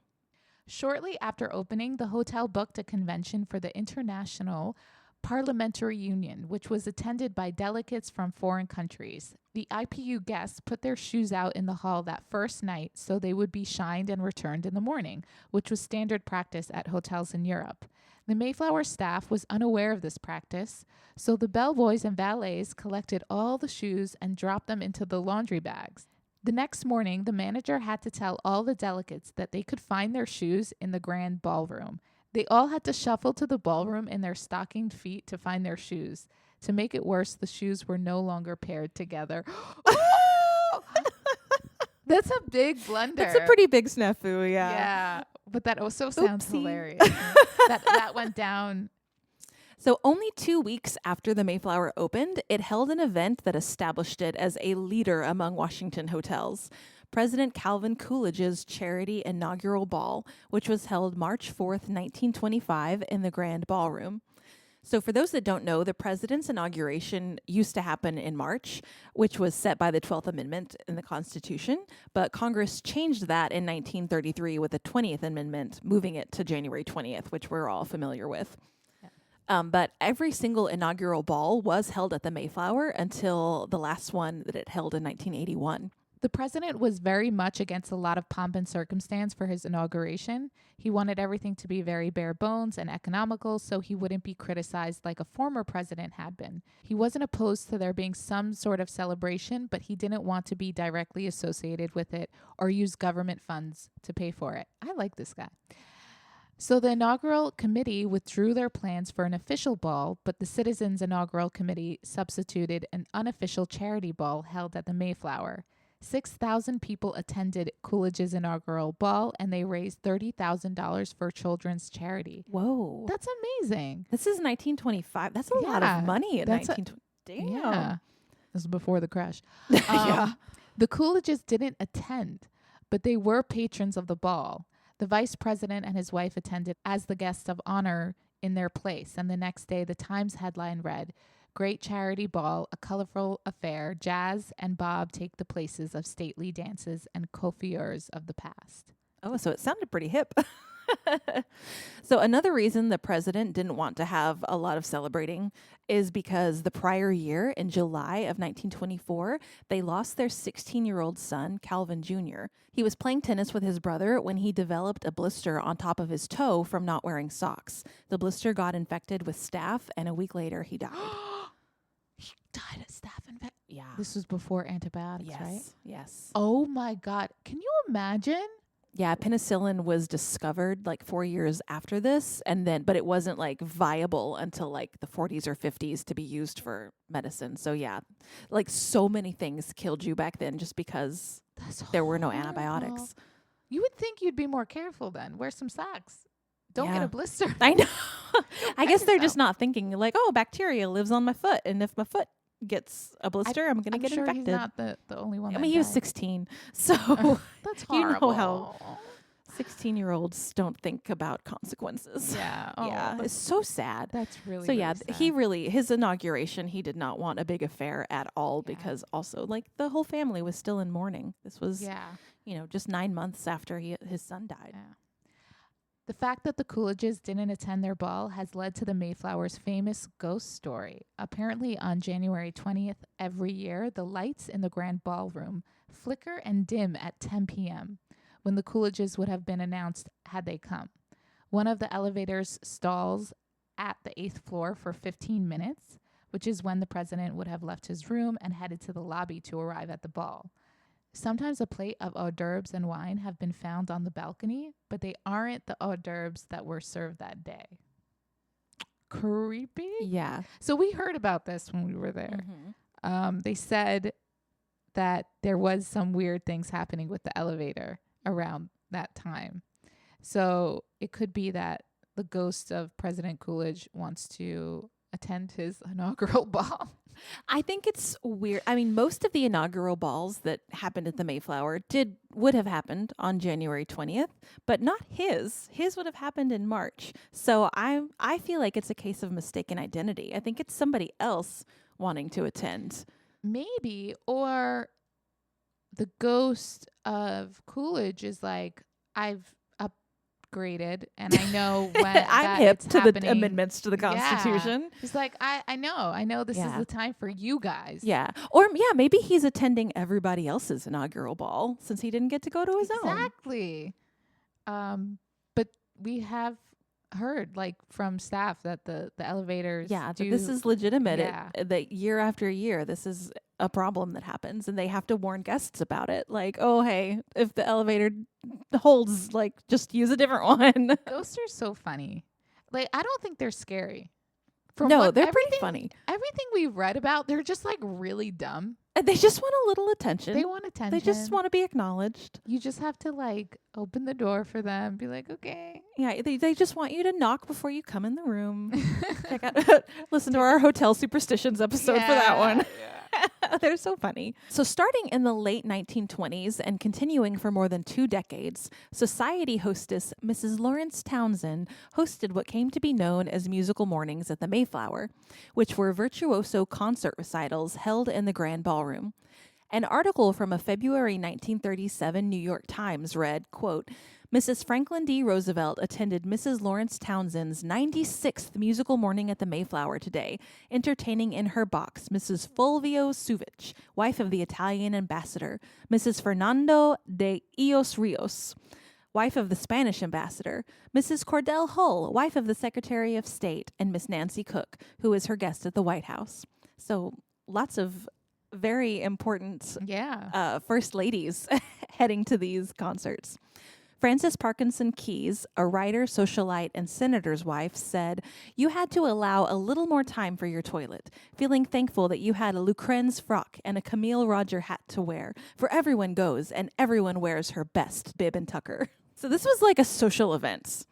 Speaker 2: Shortly after opening, the hotel booked a convention for the International Parliamentary Union, which was attended by delegates from foreign countries. The IPU guests put their shoes out in the hall that first night so they would be shined and returned in the morning, which was standard practice at hotels in Europe. The Mayflower staff was unaware of this practice, so the bellboys and valets collected all the shoes and dropped them into the laundry bags. The next morning, the manager had to tell all the delegates that they could find their shoes in the grand ballroom. They all had to shuffle to the ballroom in their stockinged feet to find their shoes. To make it worse, the shoes were no longer paired together. That's a big blunder.
Speaker 1: That's a pretty big snafu, yeah.
Speaker 2: Yeah, but that also sounds
Speaker 1: Oopsie.
Speaker 2: hilarious. that went down.
Speaker 1: So only 2 weeks after the Mayflower opened, it held an event that established it as a leader among Washington hotels. President Calvin Coolidge's charity inaugural ball, which was held March 4th, 1925 in the Grand Ballroom. So for those that don't know, the president's inauguration used to happen in March, which was set by the 12th Amendment in the Constitution, but Congress changed that in 1933 with the 20th Amendment, moving it to January 20th, which we're all familiar with. But every single inaugural ball was held at the Mayflower until the last one that it held in 1981.
Speaker 2: The president was very much against a lot of pomp and circumstance for his inauguration. He wanted everything to be very bare bones and economical so he wouldn't be criticized like a former president had been. He wasn't opposed to there being some sort of celebration, but he didn't want to be directly associated with it or use government funds to pay for it. I like this guy. So the inaugural committee withdrew their plans for an official ball, but the Citizens' Inaugural Committee substituted an unofficial charity ball held at the Mayflower. 6,000 people attended Coolidge's inaugural ball, and they raised $30,000 for children's charity.
Speaker 1: Whoa.
Speaker 2: That's amazing.
Speaker 1: This is 1925. That's a lot
Speaker 2: Yeah,
Speaker 1: of money in
Speaker 2: that's
Speaker 1: 1920. Damn.
Speaker 2: Yeah. This was before the crash.
Speaker 1: Yeah.
Speaker 2: The Coolidges didn't attend, but they were patrons of the ball. The vice president and his wife attended as the guests of honor in their place, and the next day the Times headline read, "Great charity ball, a colorful affair, jazz and bob take the places of stately dances and coiffures of the past."
Speaker 1: Oh, so it sounded pretty hip. So another reason the president didn't want to have a lot of celebrating is because the prior year, in July of 1924, they lost their 16-year-old son, Calvin Jr. He was playing tennis with his brother when he developed a blister on top of his toe from not wearing socks. The blister got infected with staph, and a week later, he died.
Speaker 2: He died of staph infection.
Speaker 1: Yeah.
Speaker 2: This was before antibiotics,
Speaker 1: Yes.
Speaker 2: right?
Speaker 1: Yes.
Speaker 2: Oh my God. Can you imagine?
Speaker 1: Yeah, penicillin was discovered like 4 years after this, but it wasn't like viable until like the 40s or 50s to be used for medicine. So yeah, like so many things killed you back then just because
Speaker 2: That's
Speaker 1: there were no
Speaker 2: horrible.
Speaker 1: antibiotics.
Speaker 2: You would think you'd be more careful then. Wear some socks. Don't get
Speaker 1: Yeah.
Speaker 2: a blister.
Speaker 1: I know. I
Speaker 2: cut
Speaker 1: guess they're
Speaker 2: yourself.
Speaker 1: just not thinking like, oh, bacteria lives on my foot, and if my foot gets a blister, I'm gonna
Speaker 2: I'm
Speaker 1: get
Speaker 2: sure
Speaker 1: infected.
Speaker 2: he's not the only one.
Speaker 1: I
Speaker 2: that
Speaker 1: mean, he was
Speaker 2: died.
Speaker 1: 16, so
Speaker 2: That's
Speaker 1: you know
Speaker 2: horrible.
Speaker 1: how 16-year-olds don't think about consequences.
Speaker 2: Yeah.
Speaker 1: Yeah,
Speaker 2: Oh,
Speaker 1: it's so sad.
Speaker 2: that's really.
Speaker 1: So yeah,
Speaker 2: really sad.
Speaker 1: his inauguration, he did not want a big affair at all
Speaker 2: Yeah.
Speaker 1: because also like the whole family was still in mourning. This was,
Speaker 2: Yeah.
Speaker 1: just 9 months after his son died.
Speaker 2: Yeah. The fact that the Coolidges didn't attend their ball has led to the Mayflower's famous ghost story. Apparently, on January 20th every year, the lights in the grand ballroom flicker and dim at 10 p.m. when the Coolidges would have been announced had they come. One of the elevator's stalls at the 8th floor for 15 minutes, which is when the president would have left his room and headed to the lobby to arrive at the ball. Sometimes a plate of hors d'oeuvres and wine have been found on the balcony, but they aren't the hors d'oeuvres that were served that day. Creepy?
Speaker 1: Yeah.
Speaker 2: So we heard about this when we were there. They said that there was some weird things happening with the elevator around that time. So it could be that the ghost of President Coolidge wants to attend his inaugural ball.
Speaker 1: I think it's weird. I mean, most of the inaugural balls that happened at the Mayflower would have happened on January 20th, but not his. His would have happened in March. So I feel like it's a case of mistaken identity. I think it's somebody else wanting to attend.
Speaker 2: Maybe, or the ghost of Coolidge is like, I've upgraded and I know when
Speaker 1: I'm hip
Speaker 2: it's
Speaker 1: to
Speaker 2: happening.
Speaker 1: the amendments to the Constitution.
Speaker 2: Yeah. It's like, I know this is the time for you guys.
Speaker 1: Yeah. Or maybe he's attending everybody else's inaugural ball since he didn't get to go to his own.
Speaker 2: Exactly. But we have heard from staff that the elevators
Speaker 1: that this is legitimate.
Speaker 2: Yeah.
Speaker 1: That year after year, this is a problem that happens, and they have to warn guests about it. Like, oh, hey, if the elevator holds, just use a different one.
Speaker 2: Ghosts are so funny. I don't think they're scary.
Speaker 1: No, they're pretty funny.
Speaker 2: Everything we've read about, they're just really dumb.
Speaker 1: And they just want a little attention.
Speaker 2: They want attention.
Speaker 1: They just want to be acknowledged.
Speaker 2: You just have to open the door for them. Be like, okay.
Speaker 1: Yeah, they just want you to knock before you come in the room. Check out, listen to our hotel superstitions episode for that one. They're so funny. So starting in the late 1920s and continuing for more than 2 decades, society hostess Mrs. Lawrence Townsend hosted what came to be known as musical mornings at the Mayflower, which were virtuoso concert recitals held in the Grand Ballroom. An article from a February 1937 New York Times read, quote, Mrs. Franklin D. Roosevelt attended Mrs. Lawrence Townsend's 96th musical morning at the Mayflower today, entertaining in her box Mrs. Fulvio Suvich, wife of the Italian ambassador, Mrs. Fernando de Ios Rios, wife of the Spanish ambassador, Mrs. Cordell Hull, wife of the Secretary of State, and Miss Nancy Cook, who is her guest at the White House. So lots of very important first ladies heading to these concerts. Frances Parkinson Keyes, a writer, socialite, and senator's wife, said, "You had to allow a little more time for your toilet, feeling thankful that you had a Lucren's frock and a Camille Roger hat to wear, for everyone goes and everyone wears her best bib and tucker." So this was like a social event.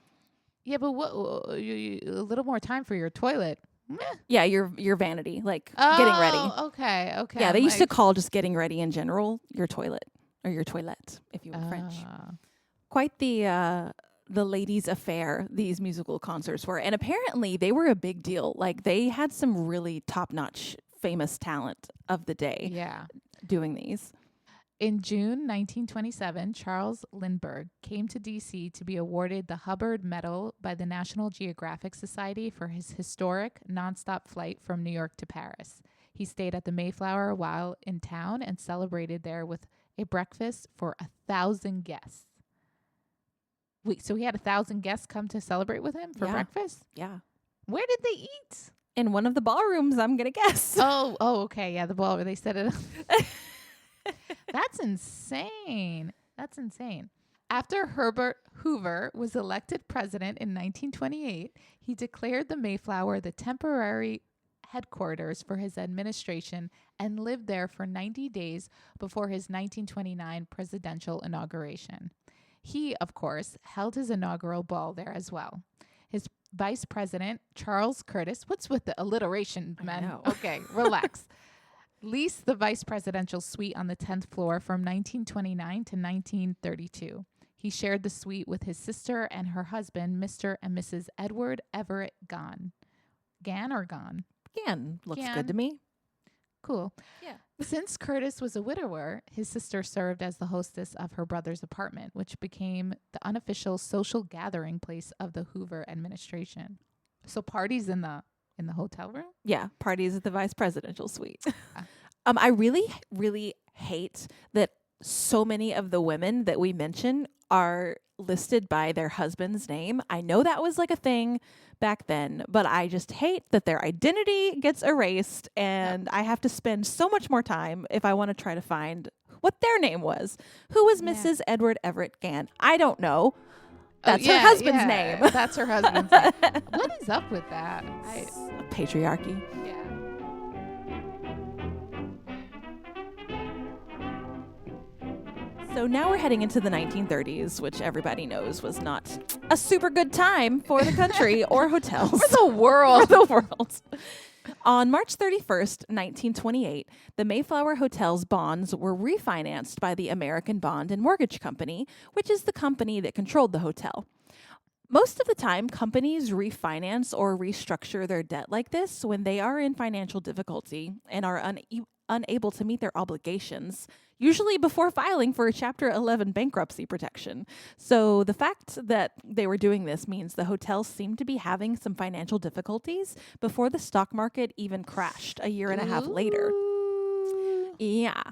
Speaker 2: Yeah, but what? A little more time for your toilet. Meh.
Speaker 1: Yeah, your vanity, getting ready.
Speaker 2: Okay.
Speaker 1: Yeah, they used to call just getting ready in general your toilet, or your toilette, if you were French. Quite the ladies' affair these musical concerts were. And apparently they were a big deal. They had some really top-notch famous talent of the day doing these.
Speaker 2: In June 1927, Charles Lindbergh came to D.C. to be awarded the Hubbard Medal by the National Geographic Society for his historic nonstop flight from New York to Paris. He stayed at the Mayflower while in town and celebrated there with a breakfast for 1,000 guests. Wait, so he had 1,000 guests come to celebrate with him for breakfast?
Speaker 1: Yeah.
Speaker 2: Where did they eat?
Speaker 1: In one of the ballrooms, I'm going to guess.
Speaker 2: Oh, okay. Yeah, the ballroom. They set it up. That's insane. After Herbert Hoover was elected president in 1928, he declared the Mayflower the temporary headquarters for his administration and lived there for 90 days before his 1929 presidential inauguration. He, of course, held his inaugural ball there as well. His vice president, Charles Curtis, what's with the alliteration, man?
Speaker 1: I know.
Speaker 2: Okay, relax. Leased the vice presidential suite on the 10th floor from 1929 to 1932. He shared the suite with his sister and her husband, Mr. and Mrs. Edward Everett Gann. Gann or Gone?
Speaker 1: Gann looks
Speaker 2: Gann.
Speaker 1: good to me.
Speaker 2: Cool.
Speaker 1: Yeah.
Speaker 2: Since Curtis was a widower, his sister served as the hostess of her brother's apartment, which became the unofficial social gathering place of the Hoover administration. So parties in the hotel room?
Speaker 1: Yeah, parties at the vice presidential suite. I really, really hate that so many of the women that we mention are listed by their husband's name. I know that was like a thing back then, but I just hate that their identity gets erased and I have to spend so much more time if I want to try to find what their name was. Who was Mrs. Edward Everett Gann? I don't know. That's her husband's name.
Speaker 2: That's her husband's name. What is up with that?
Speaker 1: Patriarchy.
Speaker 2: Yeah.
Speaker 1: So now we're heading into the 1930s, which everybody knows was not a super good time for the country or hotels.
Speaker 2: For the world.
Speaker 1: For the world. On March 31st, 1928, the Mayflower Hotel's bonds were refinanced by the American Bond and Mortgage Company, which is the company that controlled the hotel. Most of the time, companies refinance or restructure their debt like this when they are in financial difficulty and are unable to meet their obligations, usually before filing for a Chapter 11 bankruptcy protection. So the fact that they were doing this means the hotel seemed to be having some financial difficulties before the stock market even crashed a year and a half later. Yeah.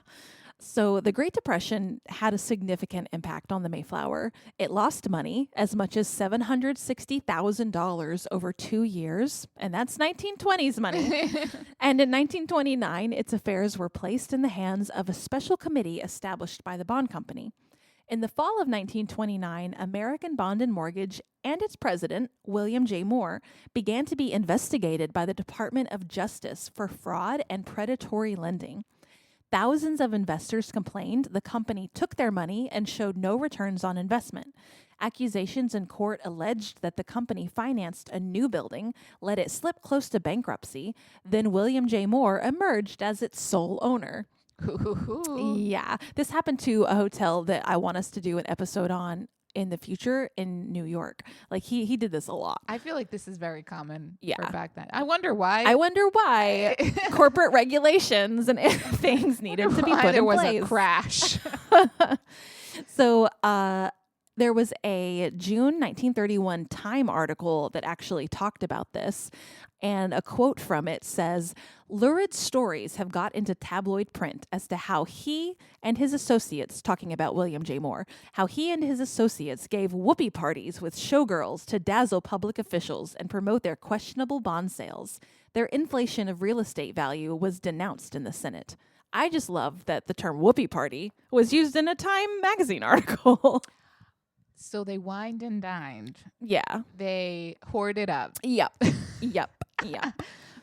Speaker 1: So the Great Depression had a significant impact on the Mayflower. It lost money, as much as $760,000 over 2 years, and that's 1920s money. And in 1929, its affairs were placed in the hands of a special committee established by the bond company. In the fall of 1929, American Bond and Mortgage and its president, William J. Moore, began to be investigated by the Department of Justice for fraud and predatory lending. Thousands of investors complained the company took their money and showed no returns on investment. Accusations in court alleged that the company financed a new building, let it slip close to bankruptcy, then William J. Moore emerged as its sole owner. Yeah, this happened to a hotel that I want us to do an episode on in the future in New York. Like he did this a lot.
Speaker 2: I feel like this is very common
Speaker 1: Yeah.
Speaker 2: for back then. I wonder why.
Speaker 1: Corporate regulations and things needed to be put
Speaker 2: there
Speaker 1: in
Speaker 2: was
Speaker 1: place.
Speaker 2: a crash.
Speaker 1: So there was a June 1931 Time article that actually talked about this. And a quote from it says, "Lurid stories have got into tabloid print as to how he and his associates," talking about William J. Moore, "how he and his associates gave whoopee parties with showgirls to dazzle public officials and promote their questionable bond sales. Their inflation of real estate value was denounced in the Senate." I just love that the term whoopee party was used in a Time magazine article.
Speaker 2: So they wined and dined.
Speaker 1: Yeah.
Speaker 2: They hoarded up.
Speaker 1: Yep. Yeah.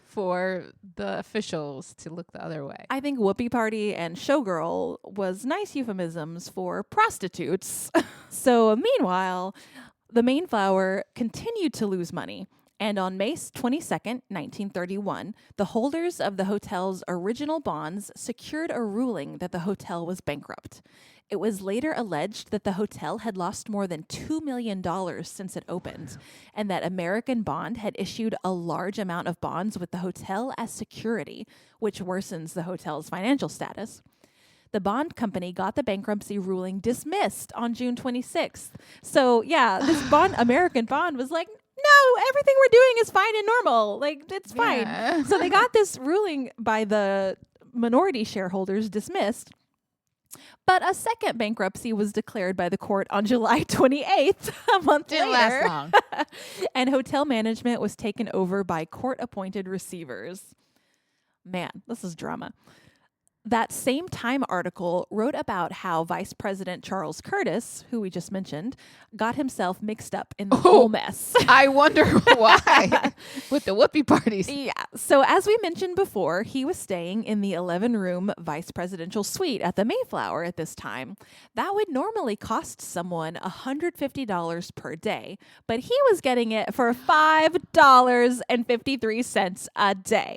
Speaker 2: For the officials to look the other way.
Speaker 1: I think whoopee party and showgirl was nice euphemisms for prostitutes. So meanwhile, the Mayflower continued to lose money. And on May 22nd, 1931, the holders of the hotel's original bonds secured a ruling that the hotel was bankrupt. It was later alleged that the hotel had lost more than $2 million since it opened, and that American Bond had issued a large amount of bonds with the hotel as security, which worsens the hotel's financial status. The bond company got the bankruptcy ruling dismissed on June 26th. So, yeah, this American Bond was like, no, everything we're doing is fine and normal. Like, it's fine.
Speaker 2: Yeah.
Speaker 1: So they got this ruling by the minority shareholders dismissed. But a second bankruptcy was declared by the court on July 28th, a month later.
Speaker 2: Didn't last long.
Speaker 1: And hotel management was taken over by court-appointed receivers. Man, this is drama. That same Time article wrote about how Vice President Charles Curtis, who we just mentioned, got himself mixed up in the whole mess.
Speaker 2: I wonder why. With the whoopee parties.
Speaker 1: Yeah. So as we mentioned before, he was staying in the 11-room vice presidential suite at the Mayflower at this time. That would normally cost someone $150 per day, but he was getting it for $5.53 a day.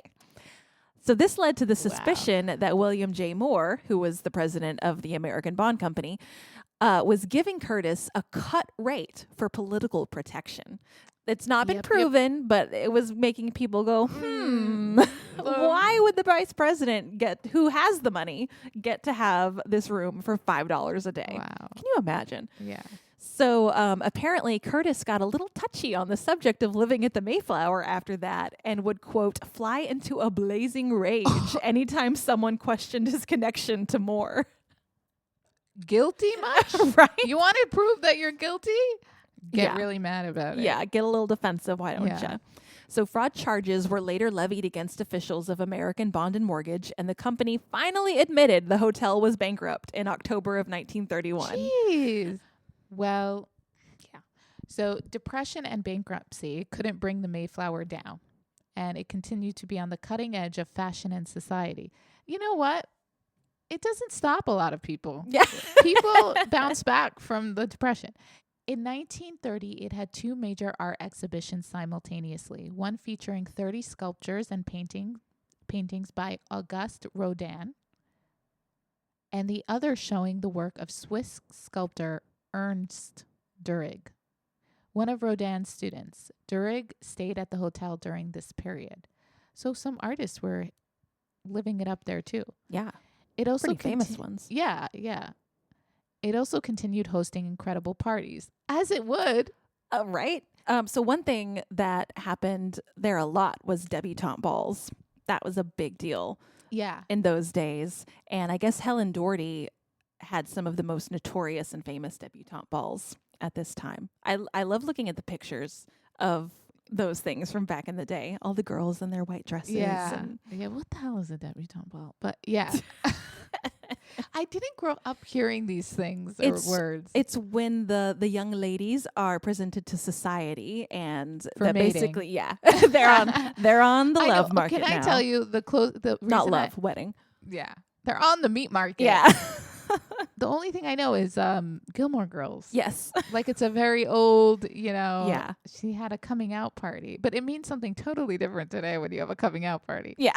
Speaker 1: So this led to the suspicion that William J. Moore, who was the president of the American Bond Company, was giving Curtis a cut rate for political protection. It's not been proven, but it was making people go, why would the vice president who has the money, get to have this room for $5 a day?
Speaker 2: Wow.
Speaker 1: Can you imagine?
Speaker 2: Yeah.
Speaker 1: So apparently Curtis got a little touchy on the subject of living at the Mayflower after that and would, quote, fly into a blazing rage anytime someone questioned his connection to Moore.
Speaker 2: guilty much?
Speaker 1: Right?
Speaker 2: You want to prove that you're guilty? Get
Speaker 1: Yeah.
Speaker 2: really mad about it.
Speaker 1: Yeah, get a little defensive, why don't
Speaker 2: Yeah.
Speaker 1: you? So fraud charges were later levied against officials of American Bond and Mortgage, and the company finally admitted the hotel was bankrupt in October of 1931.
Speaker 2: Jeez. Well, yeah. So depression and bankruptcy couldn't bring the Mayflower down, and it continued to be on the cutting edge of fashion and society. You know what? It doesn't stop a lot of people.
Speaker 1: Yeah.
Speaker 2: People bounce back from the depression. In 1930, it had two major art exhibitions simultaneously, one featuring 30 sculptures and paintings by Auguste Rodin, and the other showing the work of Swiss sculptor Ernst Durig, one of Rodin's students. Durig stayed at the hotel during this period. So some artists were living it up there too.
Speaker 1: Yeah,
Speaker 2: It also
Speaker 1: pretty famous ones.
Speaker 2: Yeah, yeah. It also continued hosting incredible parties, as it would.
Speaker 1: Right? So one thing that happened there a lot was debutante balls. That was a big deal
Speaker 2: Yeah.
Speaker 1: in those days. And I guess Helen Doherty had some of the most notorious and famous debutante balls at this time. I love looking at the pictures of those things from back in the day. All the girls in their white dresses.
Speaker 2: Yeah.
Speaker 1: And
Speaker 2: Yeah. What the hell is a debutante ball? But yeah. I didn't grow up hearing these things or words.
Speaker 1: it's when the young ladies are presented to society and
Speaker 2: For
Speaker 1: that
Speaker 2: mating.
Speaker 1: basically, yeah, they're on the
Speaker 2: I
Speaker 1: love
Speaker 2: know.
Speaker 1: market
Speaker 2: Can I
Speaker 1: now.
Speaker 2: tell you the
Speaker 1: Not
Speaker 2: reason
Speaker 1: love, wedding.
Speaker 2: yeah. They're on the meat market.
Speaker 1: Yeah.
Speaker 2: The only thing I know is Gilmore Girls.
Speaker 1: Yes.
Speaker 2: Like it's a very old,
Speaker 1: Yeah.
Speaker 2: She had a coming out party, but it means something totally different today when you have a coming out party.
Speaker 1: Yeah.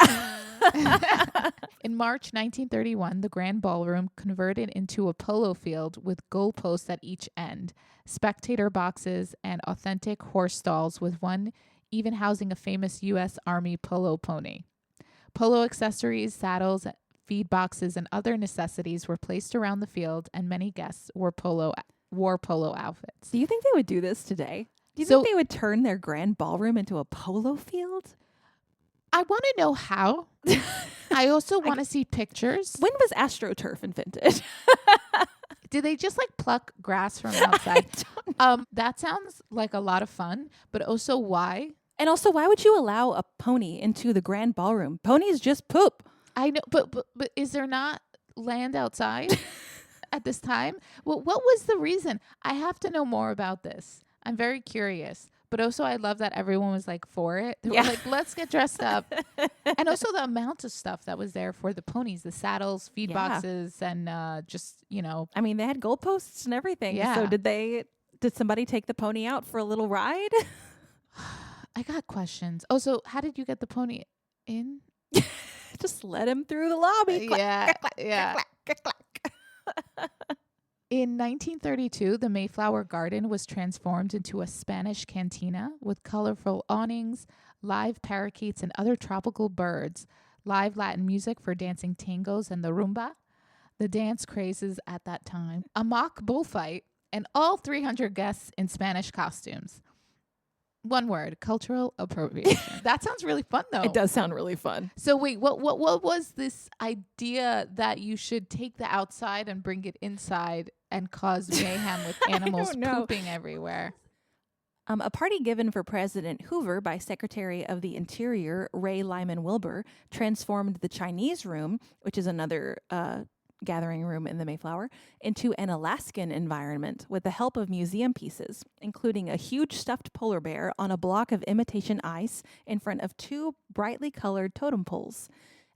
Speaker 2: In March 1931, the Grand Ballroom converted into a polo field with goalposts at each end, spectator boxes, and authentic horse stalls, with one even housing a famous U.S. Army polo pony. Polo accessories, saddles, feed boxes, and other necessities were placed around the field, and many guests wore polo outfits.
Speaker 1: Do you think they would do this today? Do you
Speaker 2: So-
Speaker 1: think they would turn their grand ballroom into a polo field?
Speaker 2: I want to know how. I also want to see pictures.
Speaker 1: When was AstroTurf invented?
Speaker 2: Did they just like pluck grass from outside? That sounds like a lot of fun, but also why?
Speaker 1: And also, why would you allow a pony into the grand ballroom? Ponies just poop.
Speaker 2: I know, but is there not land outside at this time? Well, what was the reason? I have to know more about this. I'm very curious. But also, I love that everyone was like for it. They were like, let's get dressed up. And also the amount of stuff that was there for the ponies, the saddles, feed boxes, and just,
Speaker 1: I mean, they had goalposts and everything.
Speaker 2: Yeah.
Speaker 1: So did somebody take the pony out for a little ride?
Speaker 2: I got questions. Oh, so how did you get the pony in?
Speaker 1: Just let him through the lobby. Clack,
Speaker 2: Yeah,
Speaker 1: clack, clack,
Speaker 2: yeah.
Speaker 1: clack, clack, clack.
Speaker 2: In 1932, the Mayflower Garden was transformed into a Spanish cantina with colorful awnings, live parakeets and other tropical birds, live Latin music for dancing tangos and the rumba, the dance crazes at that time, a mock bullfight, and all 300 guests in Spanish costumes. One word, cultural appropriation. That sounds really fun, though.
Speaker 1: It does sound really fun.
Speaker 2: So wait, what was this idea that you should take the outside and bring it inside and cause mayhem with animals
Speaker 1: don't know.
Speaker 2: pooping everywhere?
Speaker 1: A party given for President Hoover by Secretary of the Interior Ray Lyman Wilbur transformed the Chinese Room, which is another gathering room in the Mayflower, into an Alaskan environment with the help of museum pieces, including a huge stuffed polar bear on a block of imitation ice in front of two brightly colored totem poles.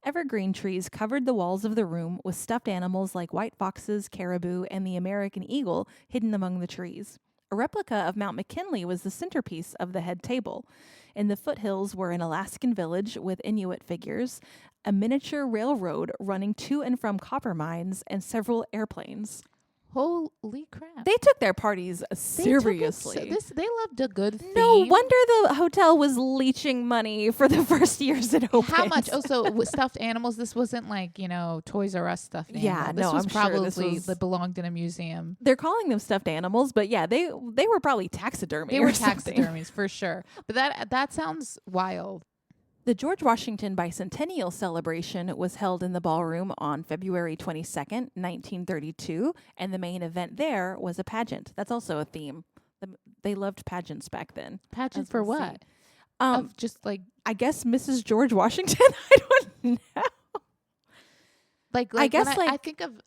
Speaker 1: Evergreen trees covered the walls of the room with stuffed animals like white foxes, caribou, and the American eagle hidden among the trees. A replica of Mount McKinley was the centerpiece of the head table. In the foothills were an Alaskan village with Inuit figures, a miniature railroad running to and from copper mines, and several airplanes.
Speaker 2: Holy crap.
Speaker 1: They took their parties
Speaker 2: They took it
Speaker 1: seriously.
Speaker 2: they loved a good theme.
Speaker 1: No wonder the hotel was leeching money for the first years it opened.
Speaker 2: How much? Also, with stuffed animals, this wasn't like, Toys R Us stuffed animals.
Speaker 1: Yeah,
Speaker 2: this
Speaker 1: no,
Speaker 2: was
Speaker 1: I'm sure
Speaker 2: probably
Speaker 1: this was-
Speaker 2: that belonged in a museum.
Speaker 1: They're calling them stuffed animals, but yeah, they were probably taxidermy.
Speaker 2: They
Speaker 1: or
Speaker 2: were
Speaker 1: something.
Speaker 2: taxidermies for sure. But that sounds wild.
Speaker 1: The George Washington Bicentennial celebration was held in the ballroom on February 22nd, 1932, and the main event there was a pageant. That's also a theme. They loved pageants back then.
Speaker 2: Pageant
Speaker 1: as
Speaker 2: for
Speaker 1: we'll see.
Speaker 2: what?
Speaker 1: Of
Speaker 2: Just like
Speaker 1: I guess Mrs. George Washington. I don't know.
Speaker 2: I
Speaker 1: guess,
Speaker 2: I
Speaker 1: like-
Speaker 2: think of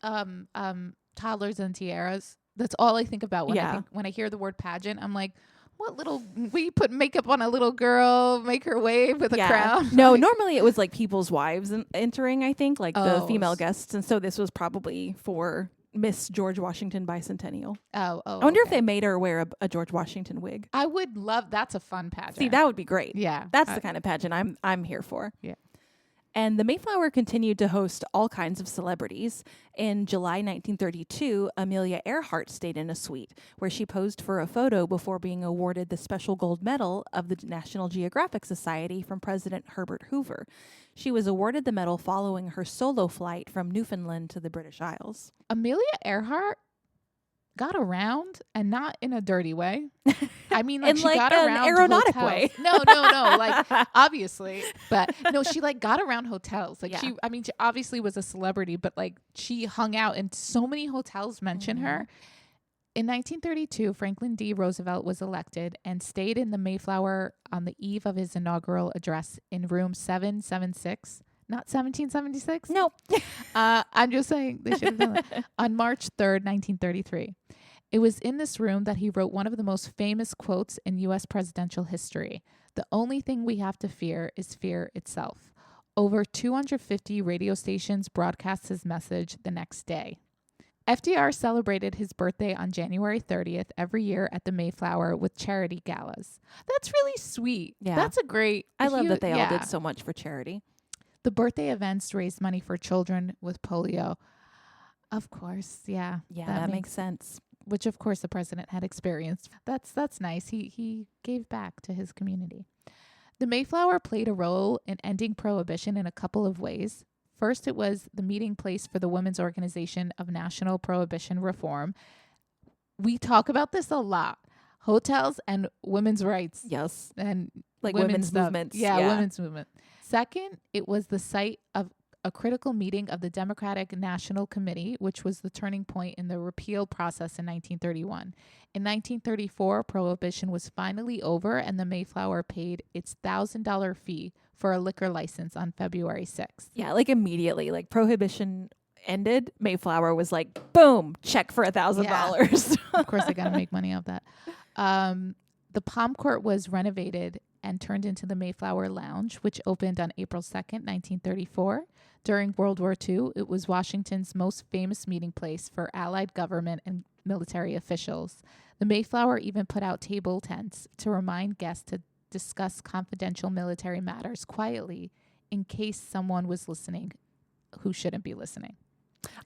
Speaker 2: toddlers and tiaras. That's all I think about when I hear the word pageant. I'm like, what little we put makeup on a little girl, make her wave with a crown.
Speaker 1: No,
Speaker 2: Like,
Speaker 1: normally it was like people's wives entering, I think, like the
Speaker 2: Oh,
Speaker 1: female guests. And so this was probably for Miss George Washington Bicentennial.
Speaker 2: Oh,
Speaker 1: I wonder if
Speaker 2: okay.
Speaker 1: they made her wear a George Washington wig.
Speaker 2: I would love. That's a fun pageant.
Speaker 1: See, that would be great.
Speaker 2: Yeah,
Speaker 1: That's the kind of pageant I'm here for.
Speaker 2: Yeah.
Speaker 1: And the Mayflower continued to host all kinds of celebrities. In July 1932, Amelia Earhart stayed in a suite where she posed for a photo before being awarded the Special Gold Medal of the National Geographic Society from President Herbert Hoover. She was awarded the medal following her solo flight from Newfoundland to the British Isles.
Speaker 2: Amelia Earhart got around, and not in a dirty way. I mean, like
Speaker 1: In,
Speaker 2: she
Speaker 1: like,
Speaker 2: got
Speaker 1: an
Speaker 2: around
Speaker 1: aeronautic
Speaker 2: hotels.
Speaker 1: way.
Speaker 2: No, like obviously, but no, she like got around hotels. Like
Speaker 1: Yeah.
Speaker 2: she obviously was a celebrity, but like she hung out, and so many hotels mention her. In 1932, Franklin D. Roosevelt was elected and stayed in the Mayflower on the eve of his inaugural address in room 776. Not 1776?
Speaker 1: No.
Speaker 2: I'm just saying they should have done that. On March 3rd, 1933. It was in this room that he wrote one of the most famous quotes in U.S. presidential history. The only thing we have to fear is fear itself. Over 250 radio stations broadcast his message the next day. FDR celebrated his birthday on January 30th every year at the Mayflower with charity galas. That's really sweet.
Speaker 1: Yeah.
Speaker 2: That's a great...
Speaker 1: I love that they all
Speaker 2: yeah.
Speaker 1: did so much for charity.
Speaker 2: The birthday events raised money for children with polio. Of course, yeah.
Speaker 1: Yeah, that makes sense.
Speaker 2: Which, of course, the president had experienced. That's nice. He gave back to his community. The Mayflower played a role in ending prohibition in a couple of ways. First, it was the meeting place for the Women's Organization of National Prohibition Reform. We talk about this a lot. Hotels and women's rights.
Speaker 1: Yes.
Speaker 2: And
Speaker 1: Like
Speaker 2: women's
Speaker 1: women's
Speaker 2: stuff.
Speaker 1: movements.
Speaker 2: Yeah, women's movement. Second, it was the site of a critical meeting of the Democratic National Committee, which was the turning point in the repeal process in 1931. In 1934, Prohibition was finally over, and the Mayflower paid its $1,000 fee for a liquor license on February 6th.
Speaker 1: Yeah, like immediately. Like Prohibition ended, Mayflower was like, boom, check for $1,000.
Speaker 2: Of course, they got to make money off that. The Palm Court was renovated and turned into the Mayflower Lounge, which opened on April 2nd, 1934. During World War II, it was Washington's most famous meeting place for Allied government and military officials. The Mayflower even put out table tents to remind guests to discuss confidential military matters quietly in case someone was listening who shouldn't be listening.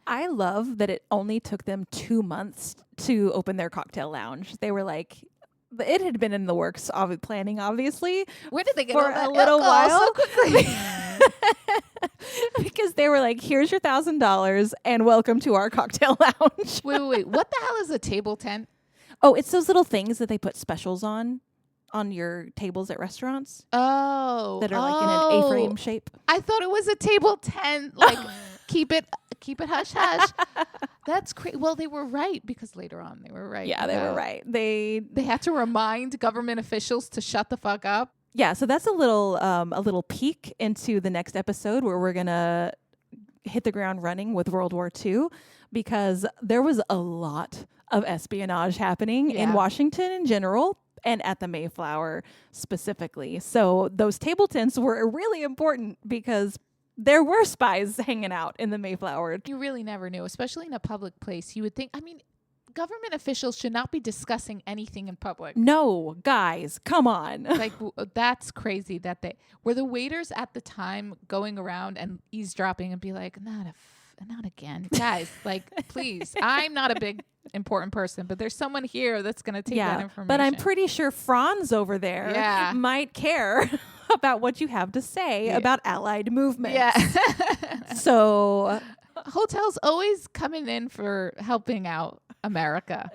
Speaker 1: I love that it only took them 2 months to open their cocktail lounge. They were like, it had been in the works of planning, obviously.
Speaker 2: Where did they get
Speaker 1: for
Speaker 2: all that
Speaker 1: a little
Speaker 2: alcohol
Speaker 1: while?
Speaker 2: so quickly?
Speaker 1: Because they were like, here's your $1,000 and welcome to our cocktail lounge.
Speaker 2: Wait. What the hell is a table tent?
Speaker 1: Oh, it's those little things that they put specials on your tables at restaurants
Speaker 2: Oh.
Speaker 1: that are like in an A-frame shape.
Speaker 2: I thought it was a table tent. Like, keep it hush hush. That's crazy. Well, they were right because later on they were right.
Speaker 1: Yeah, they were right. They
Speaker 2: had to remind government officials to shut the fuck up.
Speaker 1: Yeah, so that's a little peek into the next episode where we're gonna hit the ground running with World War II, because there was a lot of espionage happening in Washington in general and at the Mayflower specifically. So those table tents were really important because there were spies hanging out in the Mayflower.
Speaker 2: You really never knew, especially in a public place. You would think, government officials should not be discussing anything in public.
Speaker 1: No, guys, come on.
Speaker 2: Like, that's crazy that were the waiters at the time going around and eavesdropping and be like, not again. Guys, like, please, I'm not a big important person, but there's someone here that's going to take that information.
Speaker 1: But I'm pretty sure Franz over there might care about what you have to say about Allied movements.
Speaker 2: Yeah.
Speaker 1: So
Speaker 2: hotels always coming in for helping out America.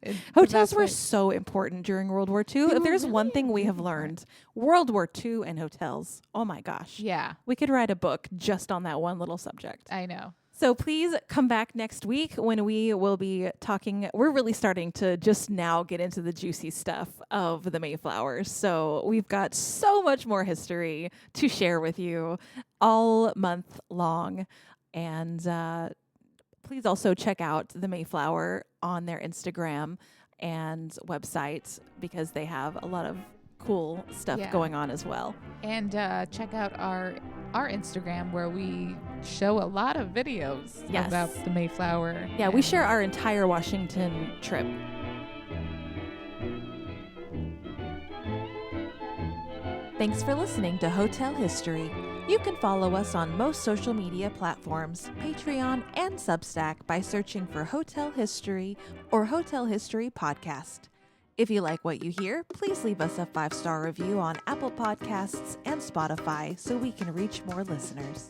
Speaker 2: the
Speaker 1: Hotels
Speaker 2: best
Speaker 1: were
Speaker 2: way.
Speaker 1: so important during World War II. If there's one thing we have learned, World War II and hotels, oh my gosh.
Speaker 2: Yeah,
Speaker 1: We could write a book just on that one little subject.
Speaker 2: I know.
Speaker 1: So please come back next week when we will be talking. We're really starting to just now get into the juicy stuff of the Mayflowers. So we've got so much more history to share with you all month long. And please also check out the Mayflower on their Instagram and website because they have a lot of cool stuff
Speaker 2: Yeah.
Speaker 1: going on as well.
Speaker 2: And check out our Instagram where we show a lot of videos
Speaker 1: Yes.
Speaker 2: about the Mayflower.
Speaker 1: Yeah, we
Speaker 2: and-
Speaker 1: share our entire Washington trip. Thanks for listening to Hotel History. You can follow us on most social media platforms, Patreon, and Substack by searching for Hotel History or Hotel History Podcast. If you like what you hear, please leave us a 5-star review on Apple Podcasts and Spotify so we can reach more listeners.